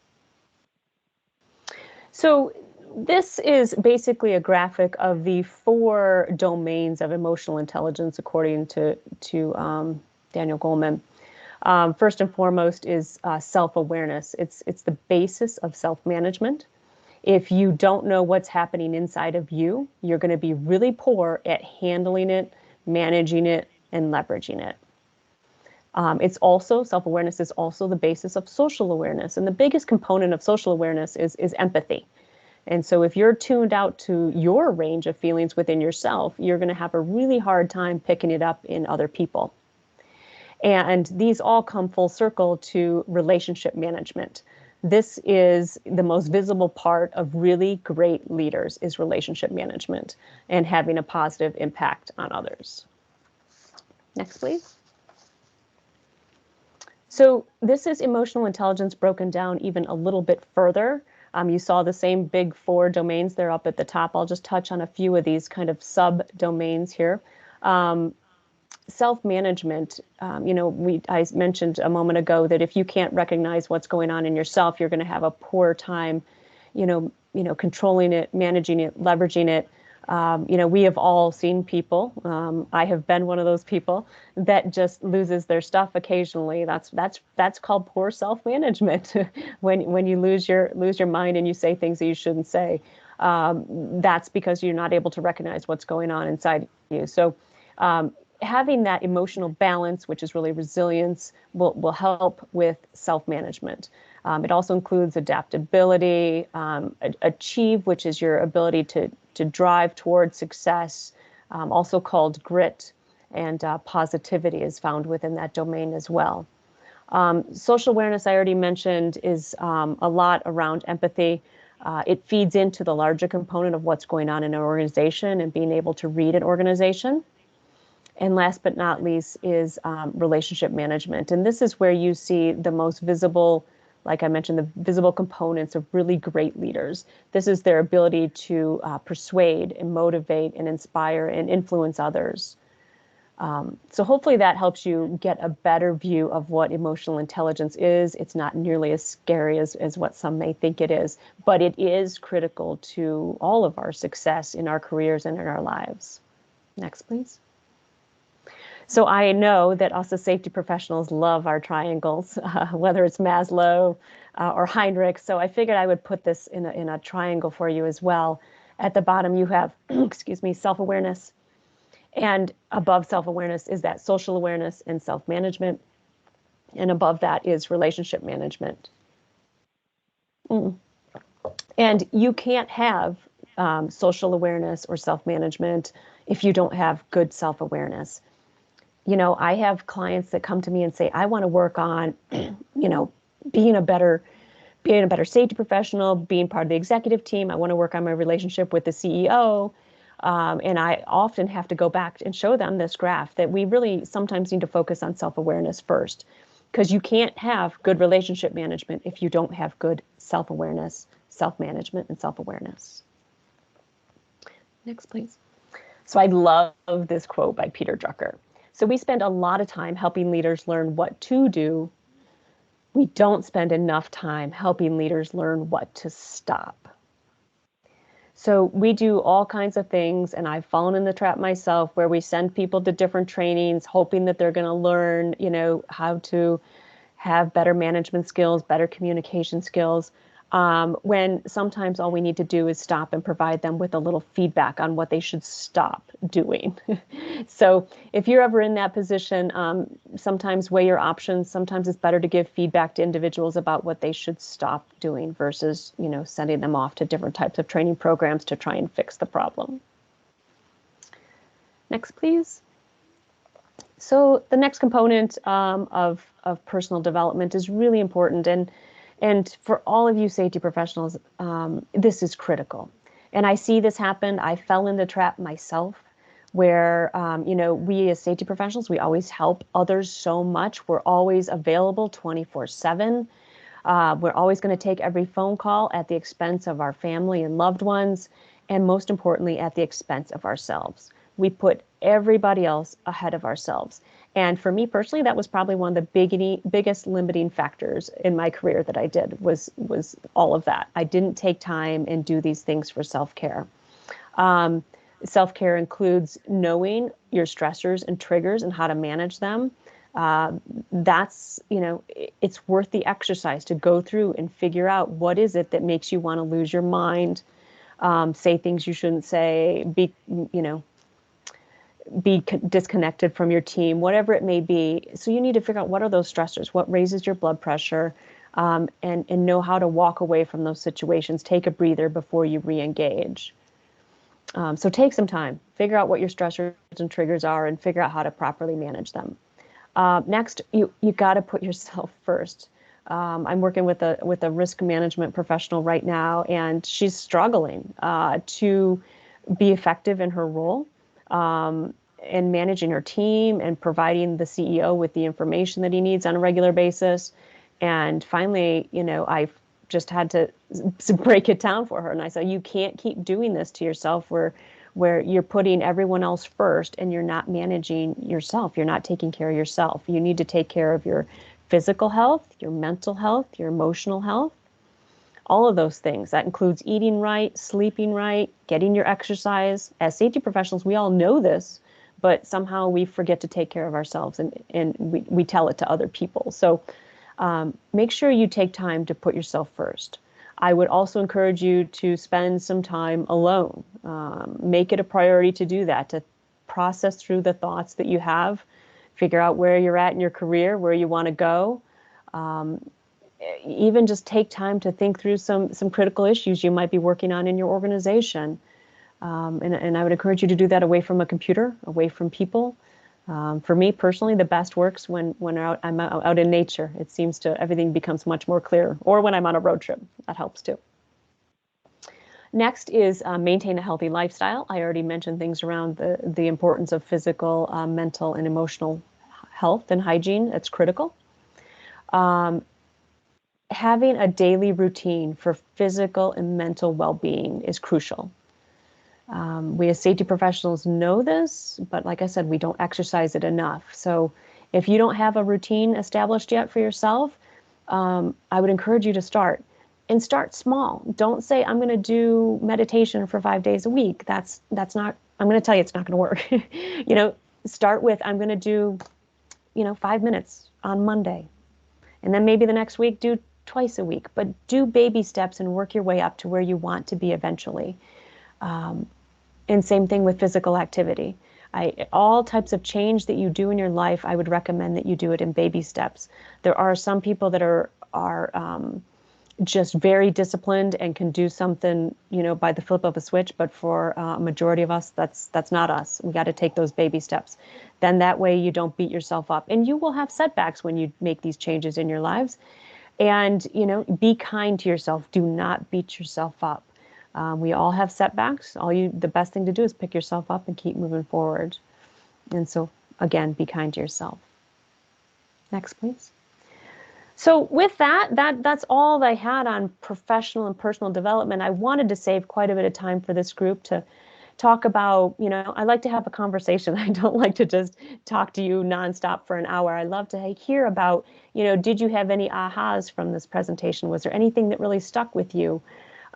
So this is basically a graphic of the 4 domains of emotional intelligence, according to Daniel Goleman. First and foremost is self-awareness. It's the basis of self-management. If you don't know what's happening inside of you, you're going to be really poor at handling it, managing it, and leveraging it. It's also, self-awareness is also the basis of social awareness. And the biggest component of social awareness is empathy. And so if you're tuned out to your range of feelings within yourself, you're going to have a really hard time picking it up in other people. And these all come full circle to relationship management. This is the most visible part of really great leaders, is relationship management and having a positive impact on others. Next, please. So this is emotional intelligence broken down even a little bit further. You saw the same big 4 domains there up at the top. I'll just touch on a few of these kind of sub-domains here. Self-management, I mentioned a moment ago that if you can't recognize what's going on in yourself, you're going to have a poor time, controlling it, managing it, leveraging it. We have all seen people. I have been one of those people that just loses their stuff occasionally. That's called poor self-management. when you lose your mind and you say things that you shouldn't say, that's because you're not able to recognize what's going on inside you. So having that emotional balance, which is really resilience, will help with self-management. It also includes adaptability, achieve, which is your ability to drive towards success, also called grit, and positivity is found within that domain as well. Social awareness, I already mentioned, is a lot around empathy. It feeds into the larger component of what's going on in an organization and being able to read an organization. And last but not least is relationship management. And this is where you see the most visible, like I mentioned, the visible components of really great leaders. This is their ability to persuade and motivate and inspire and influence others. So hopefully that helps you get a better view of what emotional intelligence is. It's not nearly as scary as what some may think it is, but it is critical to all of our success in our careers and in our lives. Next, please. So I know that us as safety professionals love our triangles, whether it's Maslow or Heinrich. So I figured I would put this in a triangle for you as well. At the bottom, you have, self-awareness. And above self-awareness is that social awareness and self-management. And above that is relationship management. And you can't have social awareness or self-management if you don't have good self-awareness. I have clients that come to me and say, I want to work on, being a better safety professional, being part of the executive team. I want to work on my relationship with the CEO. And I often have to go back and show them this graph that we really sometimes need to focus on self-awareness first, because you can't have good relationship management if you don't have good self-awareness, self-management, and self-awareness. Next, please. So I love this quote by Peter Drucker. So we spend a lot of time helping leaders learn what to do. We don't spend enough time helping leaders learn what to stop. So we do all kinds of things, and I've fallen in the trap myself, where we send people to different trainings, hoping that they're going to learn, how to have better management skills, better communication skills, when sometimes all we need to do is stop and provide them with a little feedback on what they should stop doing. So if you're ever in that position, sometimes weigh your options. Sometimes it's better to give feedback to individuals about what they should stop doing versus, sending them off to different types of training programs to try and fix the problem. Next, please. So the next component of personal development is really important. And for all of you safety professionals, this is critical. And I see this happen. I fell in the trap myself, where, we as safety professionals, we always help others so much. We're always available 24/7. We're always going to take every phone call at the expense of our family and loved ones, and most importantly, at the expense of ourselves. We put everybody else ahead of ourselves. And for me personally, that was probably one of the biggest limiting factors in my career that I did was all of that. I didn't take time and do these things for self-care. Self-care includes knowing your stressors and triggers and how to manage them. That's, it's worth the exercise to go through and figure out what is it that makes you want to lose your mind, say things you shouldn't say, be disconnected from your team, whatever it may be. So you need to figure out what are those stressors, what raises your blood pressure, and know how to walk away from those situations. Take a breather before you re-engage. So take some time, figure out what your stressors and triggers are, and figure out how to properly manage them. Next, you got to put yourself first. I'm working with a risk management professional right now, and she's struggling to be effective in her role, and managing her team and providing the CEO with the information that he needs on a regular basis. And finally, I've just had to break it down for her. And I said, you can't keep doing this to yourself where you're putting everyone else first and you're not managing yourself. You're not taking care of yourself. You need to take care of your physical health, your mental health, your emotional health, all of those things. That includes eating right, sleeping right, getting your exercise. As safety professionals, we all know this, but somehow we forget to take care of ourselves and we tell it to other people. So make sure you take time to put yourself first. I would also encourage you to spend some time alone. Make it a priority to do that, to process through the thoughts that you have, figure out where you're at in your career, where you want to go. Even just take time to think through some critical issues you might be working on in your organization. And I would encourage you to do that away from a computer, away from people. For me personally, the best works when I'm out in nature. It seems to, everything becomes much more clear, or when I'm on a road trip, that helps too. Next is maintain a healthy lifestyle. I already mentioned things around the importance of physical, mental, and emotional health and hygiene. It's critical. Having a daily routine for physical and mental well-being is crucial. We as safety professionals know this, but like I said, we don't exercise it enough. So if you don't have a routine established yet for yourself, I would encourage you to start. And start small. Don't say, I'm going to do meditation for 5 days a week. That's not, I'm going to tell you it's not going to work. Start with, I'm going to do, 5 minutes on Monday. And then maybe the next week, do twice a week. But do baby steps and work your way up to where you want to be eventually. And same thing with physical activity. All types of change that you do in your life, I would recommend that you do it in baby steps. There are some people that are just very disciplined and can do something, by the flip of a switch. But for a majority of us, that's not us. We got to take those baby steps. Then that way you don't beat yourself up. And you will have setbacks when you make these changes in your lives. And, be kind to yourself. Do not beat yourself up. We all have setbacks. The best thing to do is pick yourself up and keep moving forward. And so, again, be kind to yourself. Next, please. So with that's all I had on professional and personal development. I wanted to save quite a bit of time for this group to talk about, I like to have a conversation. I don't like to just talk to you nonstop for an hour. I love to hear about, did you have any ahas from this presentation? Was there anything that really stuck with you?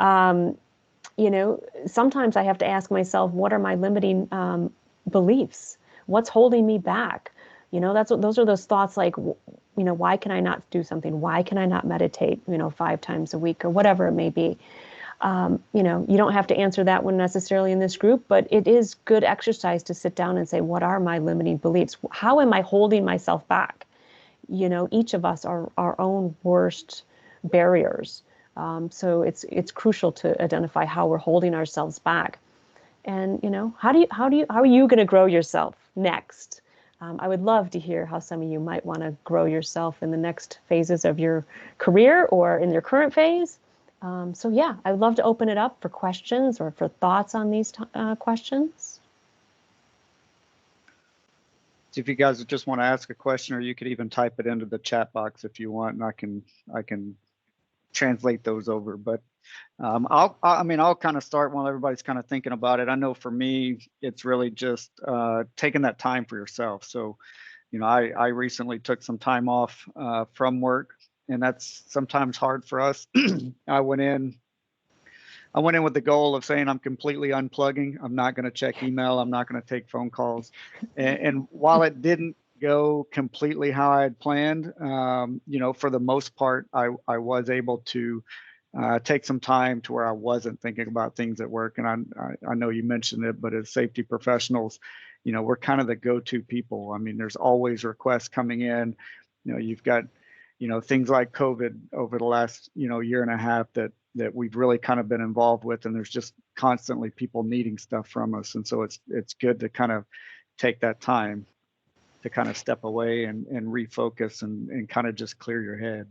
Sometimes I have to ask myself, what are my limiting beliefs? What's holding me back? Those are those thoughts like, why can I not do something? Why can I not meditate, 5 times a week or whatever it may be? You don't have to answer that one necessarily in this group, but it is good exercise to sit down and say, what are my limiting beliefs? How am I holding myself back? Each of us are our own worst barriers. So it's crucial to identify how we're holding ourselves back. And, how are you going to grow yourself next? I would love to hear how some of you might want to grow yourself in the next phases of your career or in your current phase. So yeah, I would love to open it up for questions or for thoughts on these questions. So if you guys just want to ask a question, or you could even type it into the chat box if you want, and I can translate those over. But I'll kind of start while everybody's kind of thinking about it. I know for me, it's really just taking that time for yourself. So, you know, I recently took some time off from work, and that's sometimes hard for us. I went in with the goal of saying I'm completely unplugging. I'm not going to check email. I'm not going to take phone calls. And while it didn't go completely how I had planned, you know, for the most part, I was able to take some time to where I wasn't thinking about things at work. And I know you mentioned it, but as safety professionals, you know, we're kind of the go-to people. I mean, there's always requests coming in. You know, you've got, you know, things like COVID over the last, you know, year and a half that we've really kind of been involved with, and there's just constantly people needing stuff from us. And so it's good to kind of take that time to kind of step away and refocus and kind of just clear your head.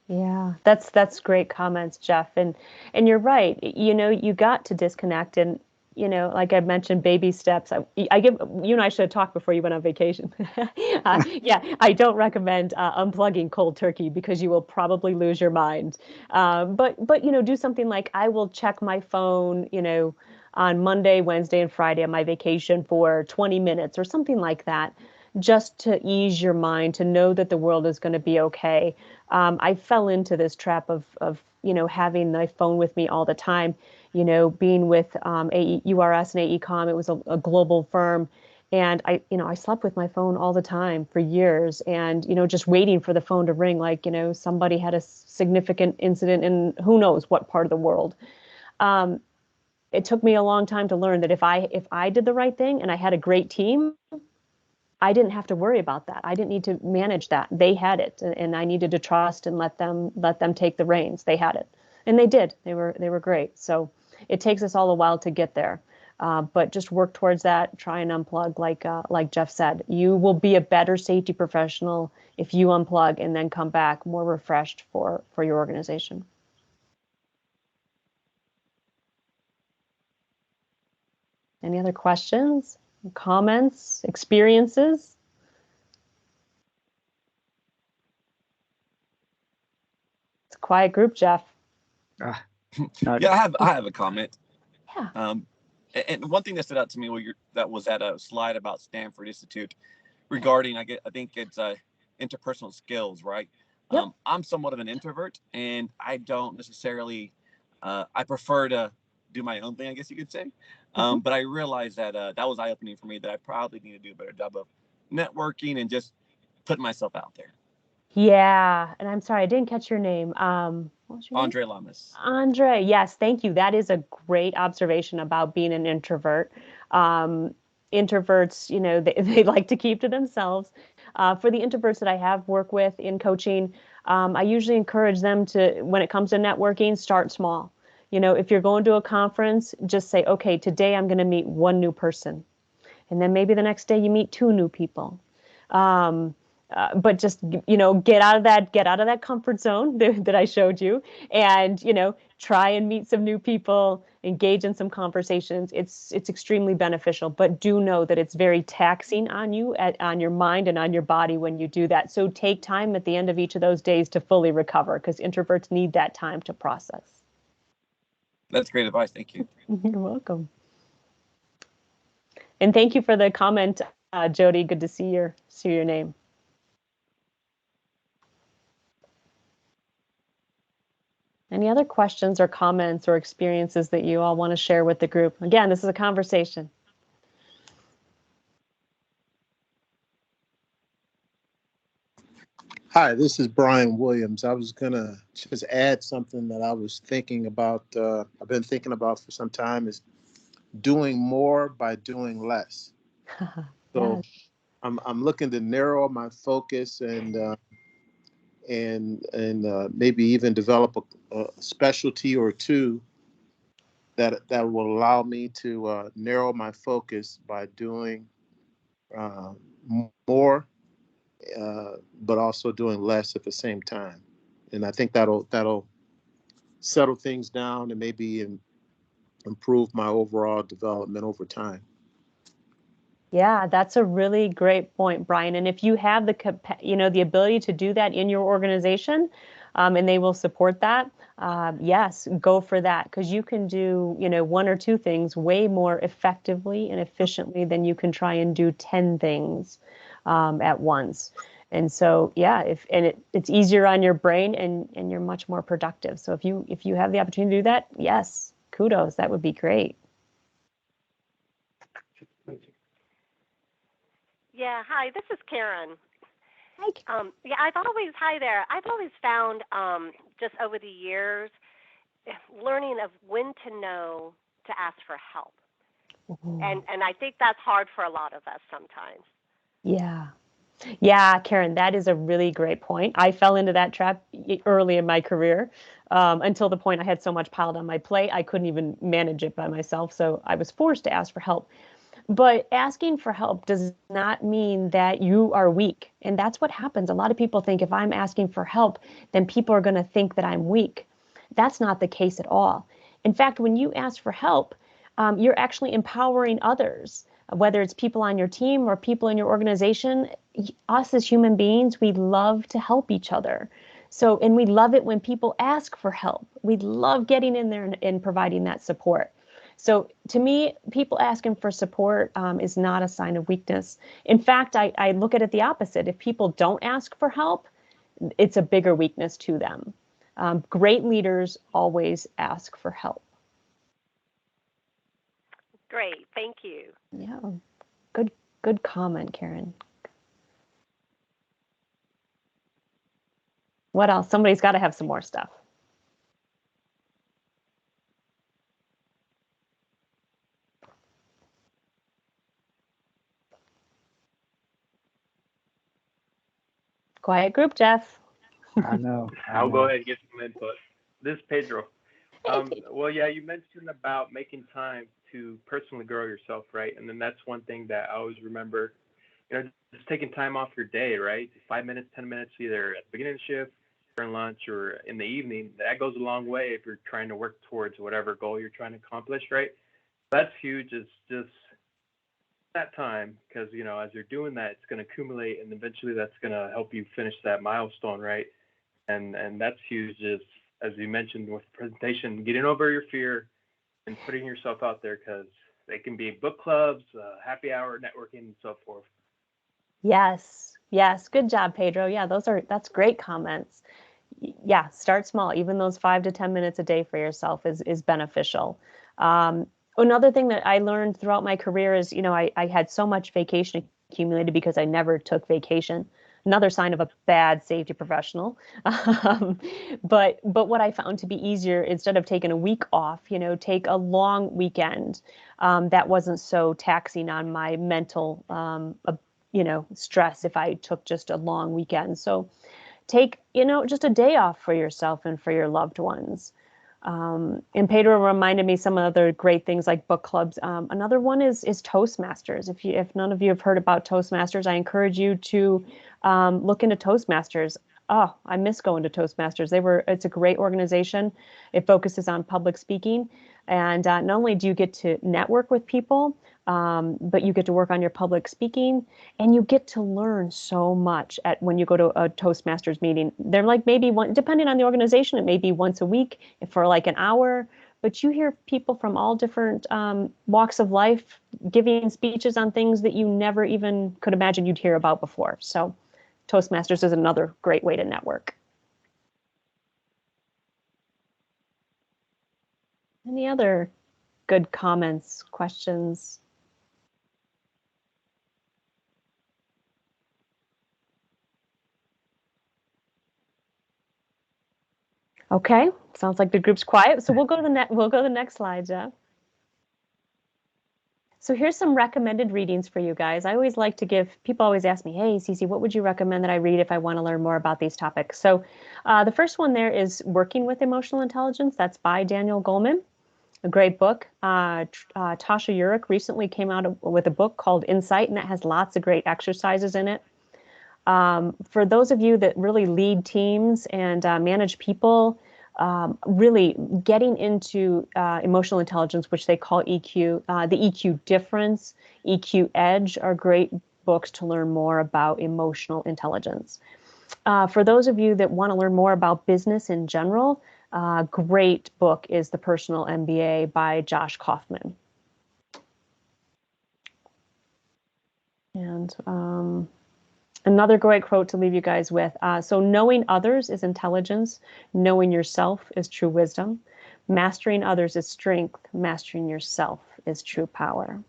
Yeah, that's great comments, Jeff. And you're right. You know, you got to disconnect, and you know, like I mentioned, baby steps. I give you and I should have talked before you went on vacation. Yeah, I don't recommend unplugging cold turkey because you will probably lose your mind. But you know, do something like I will check my phone, you know, on Monday, Wednesday, and Friday on my vacation for 20 minutes or something like that, just to ease your mind, to know that the world is going to be okay. I fell into this trap of you know, having my phone with me all the time. You know, being with URS and AECOM, it was a global firm, and I slept with my phone all the time for years, and you know, just waiting for the phone to ring, like, you know, somebody had a significant incident in who knows what part of the world. It took me a long time to learn that if I did the right thing and I had a great team, I didn't have to worry about that. I didn't need to manage that. They had it, and I needed to trust and let them take the reins. They had it, and they did. They were great. So it takes us all a while to get there, but just work towards that. Try and unplug, like Jeff said. You will be a better safety professional if you unplug and then come back more refreshed for your organization. Any other questions, comments, experiences? It's a quiet group, Jeff. Yeah, I have a comment. Yeah. And one thing that stood out to me that was at a slide about Stanford Institute regarding, I think it's interpersonal skills, right? Yep. I'm somewhat of an introvert, and I don't necessarily, I prefer to do my own thing, I guess you could say. But I realized that that was eye-opening for me, that I probably need to do a better job of networking and just putting myself out there. Yeah, and I'm sorry, I didn't catch your name. What was your name? Andre Lamas. Andre, yes, thank you. That is a great observation about being an introvert. Introverts, you know, they like to keep to themselves. For the introverts that I have worked with in coaching, I usually encourage them to, when it comes to networking, start small. You know, if you're going to a conference, just say, okay, today I'm going to meet one new person. And then maybe the next day you meet 2 new people. But just, you know, get out of that comfort zone that I showed you, and, you know, try and meet some new people, engage in some conversations. It's extremely beneficial, but do know that it's very taxing on you, on your mind and on your body when you do that. So take time at the end of each of those days to fully recover, because introverts need that time to process. That's great advice. Thank you. You're welcome. And thank you for the comment, Jody. Good to see your name. Any other questions or comments or experiences that you all want to share with the group? Again, this is a conversation. Hi, this is Brian Williams. I was going to just add something that I was thinking about, I've been thinking about for some time, is doing more by doing less. So I'm looking to narrow my focus and maybe even develop a specialty or two that will allow me to narrow my focus by doing more, but also doing less at the same time. And I think that'll settle things down and maybe improve my overall development over time. Yeah, that's a really great point, Brian. And if you have the ability to do that in your organization, and they will support that, yes, go for that, because you can do, one or two things way more effectively and efficiently than you can try and do 10 things at once. And so, yeah, it's easier on your brain and you're much more productive. So if you have the opportunity to do that, yes, kudos, that would be great. Yeah, hi, this is Karen. Yeah, hi there. I've always found just over the years, learning of when to know to ask for help. And I think that's hard for a lot of us sometimes. Yeah. Yeah, Karen, that is a really great point. I fell into that trap early in my career until the point I had so much piled on my plate, I couldn't even manage it by myself. So I was forced to ask for help. But asking for help does not mean that you are weak. And that's what happens. A lot of people think if I'm asking for help, then people are going to think that I'm weak. That's not the case at all. In fact, when you ask for help, you're actually empowering others, whether it's people on your team or people in your organization. Us as human beings, we love to help each other. So, and we love it when people ask for help. We love getting in there and providing that support. So to me, people asking for support is not a sign of weakness. In fact, I look at it the opposite. If people don't ask for help, it's a bigger weakness to them. Great leaders always ask for help. Great, thank you. Yeah, good comment, Karen. What else? Somebody's got to have some more stuff. Quiet group, Jeff. I know. I'll go ahead and get some input. This is Pedro. Well, yeah, you mentioned about making time to personally grow yourself, right? And then that's one thing that I always remember, just taking time off your day, right? 5 minutes, 10 minutes, either at the beginning of the shift, during lunch, or in the evening. That goes a long way if you're trying to work towards whatever goal you're trying to accomplish, right? That's huge. It's just that time, because as you're doing that, it's going to accumulate, and eventually that's going to help you finish that milestone, right? And that's huge. Just as you mentioned with the presentation, getting over your fear and putting yourself out there, because they can be book clubs, happy hour, networking, and so forth. Yes, good job, Pedro. Yeah, that's great comments. Yeah, start small. Even those 5 to 10 minutes a day for yourself is beneficial. Another thing that I learned throughout my career is, I had so much vacation accumulated because I never took vacation. Another sign of a bad safety professional. But what I found to be easier, instead of taking a week off, take a long weekend that wasn't so taxing on my mental, stress if I took just a long weekend. So take, just a day off for yourself and for your loved ones. And Pedro reminded me some other great things like book clubs. Another one is Toastmasters. If none of you have heard about Toastmasters, I encourage you to look into Toastmasters. Oh, I miss going to Toastmasters. It's a great organization. It focuses on public speaking. And not only do you get to network with people, but you get to work on your public speaking, and you get to learn so much when you go to a Toastmasters meeting. They're like maybe one, depending on the organization, it may be once a week for like an hour, but you hear people from all different walks of life giving speeches on things that you never even could imagine you'd hear about before. So Toastmasters is another great way to network. Any other good comments, questions? Okay, sounds like the group's quiet. So we'll go to the next slide, Jeff. So here's some recommended readings for you guys. I always like to people always ask me, hey, Cece, what would you recommend that I read if I want to learn more about these topics? So the first one there is Working with Emotional Intelligence. That's by Daniel Goleman. A great book. Tasha Eurich recently came out with a book called Insight, and that has lots of great exercises in it. For those of you that really lead teams and manage people, really getting into emotional intelligence, which they call EQ, the EQ Difference, EQ Edge are great books to learn more about emotional intelligence. For those of you that want to learn more about business in general, great book is The Personal MBA by Josh Kaufman. And another great quote to leave you guys with. So knowing others is intelligence. Knowing yourself is true wisdom. Mastering others is strength. Mastering yourself is true power.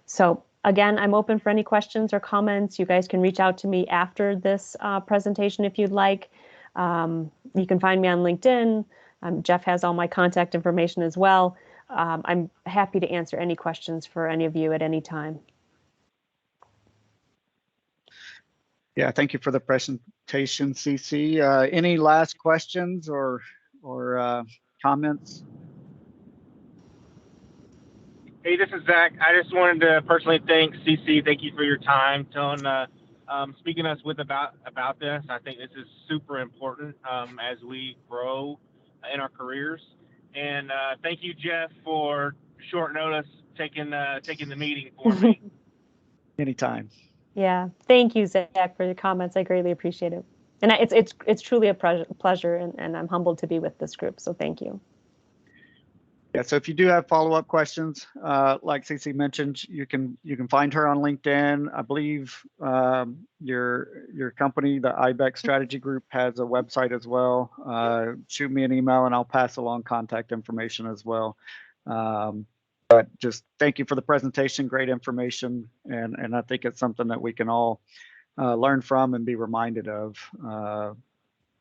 So again, I'm open for any questions or comments. You guys can reach out to me after this presentation if you'd like. You can find me on LinkedIn. Jeff has all my contact information as well. I'm happy to answer any questions for any of you at any time. Yeah, thank you for the presentation, CC. Any last questions or comments? Hey, this is Zach. I just wanted to personally thank CC. Thank you for your time, telling, speaking to us with about this. I think this is super important as we grow in our careers. And thank you, Jeff, for short notice taking the meeting for me. Anytime. Yeah, thank you, Zach, for your comments. I greatly appreciate it. And it's truly a pleasure, and I'm humbled to be with this group. So thank you. Yeah, so if you do have follow-up questions, like CC mentioned, you can find her on LinkedIn. I believe your company, the IBEX Strategy Group, has a website as well. Shoot me an email and I'll pass along contact information as well. But just thank you for the presentation, great information, and I think it's something that we can all learn from and be reminded of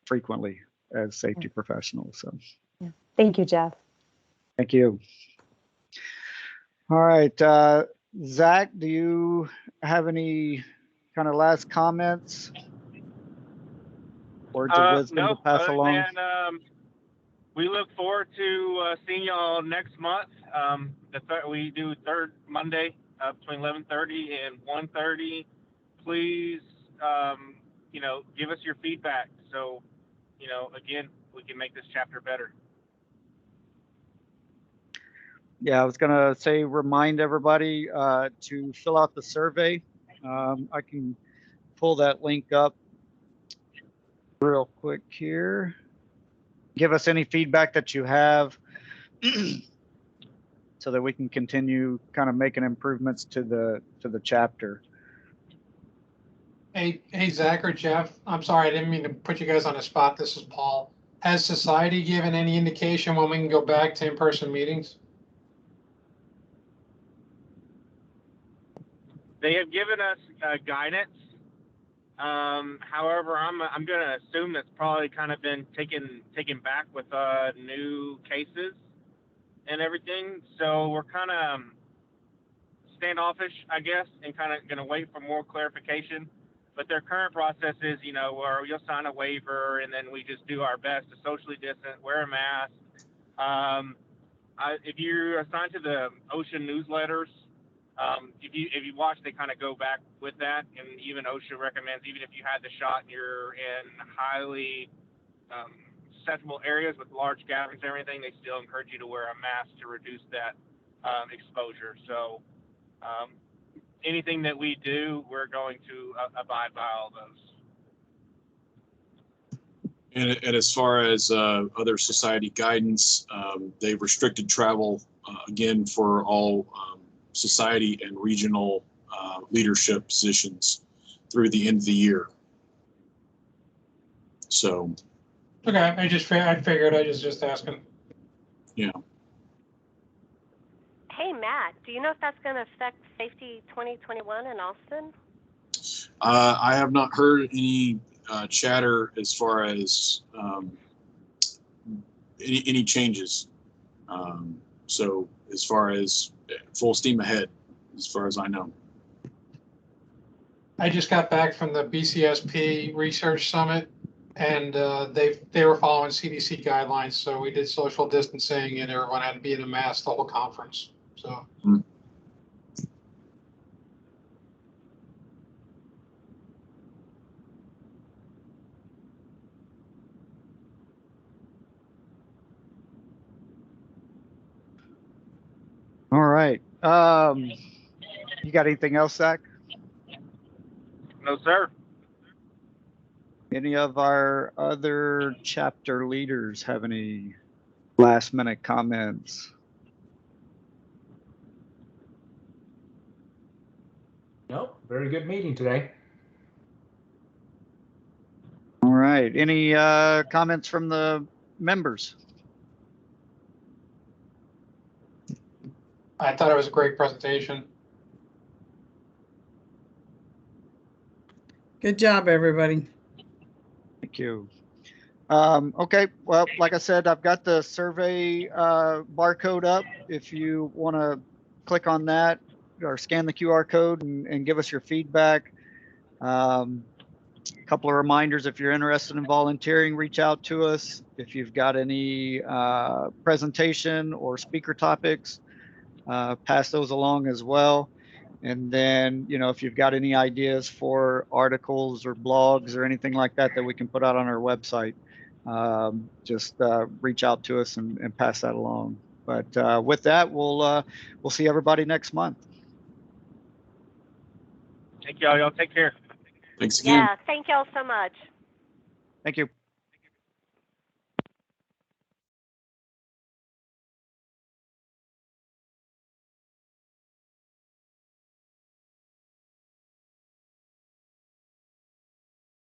frequently as safety professionals. So, yeah. Thank you, Jeff. Thank you. All right, Zach, do you have any kind of last comments? Words of wisdom to pass along? Man, we look forward to seeing y'all next month. We do third Monday between 11:30 and 1:30. Please, give us your feedback. So, again, we can make this chapter better. Yeah, I was gonna say, remind everybody to fill out the survey. I can pull that link up real quick here. Give us any feedback that you have so that we can continue kind of making improvements to the chapter. Hey, Zach or Jeff, I'm sorry, I didn't mean to put you guys on the spot. This is Paul. Has society given any indication when we can go back to in-person meetings? They have given us guidance. However, I'm going to assume that's probably kind of been taken back with new cases and everything. So we're kind of standoffish, I guess, and kind of going to wait for more clarification. But their current process is, where you'll sign a waiver and then we just do our best to socially distance, wear a mask. If you're assigned to the OSHA newsletters, if you watch, they kind of go back with that, and even OSHA recommends, even if you had the shot and you're in highly susceptible areas with large gatherings and everything, they still encourage you to wear a mask to reduce that exposure. So anything that we do, we're going to abide by all those. And as far as other society guidance, they've restricted travel again for all society and regional leadership positions through the end of the year. So. Okay, I figured. I was just asking. Yeah. Hey, Matt, do you know if that's going to affect Safety 2021 in Austin? I have not heard any chatter as far as any changes. So as far as full steam ahead, as far as I know. I just got back from the BCSP Research Summit, and they were following CDC guidelines. So we did social distancing, and everyone had to be in a mask the whole conference. So. You got anything else, Zach? No, sir. Any of our other chapter leaders have any last minute comments? Nope. Very good meeting today. All right. Any comments from the members? I thought it was a great presentation. Good job, everybody. Thank you. Okay, well, like I said, I've got the survey barcode up. If you want to click on that or scan the QR code and give us your feedback. A couple of reminders, if you're interested in volunteering, reach out to us. If you've got any presentation or speaker topics, pass those along as well. And then, you know, if you've got any ideas for articles or blogs or anything like that that we can put out on our website, just reach out to us and pass that along. But with that, we'll see everybody next month. Thank y'all. Y'all take care. Thanks again. Yeah, thank y'all so much. Thank you.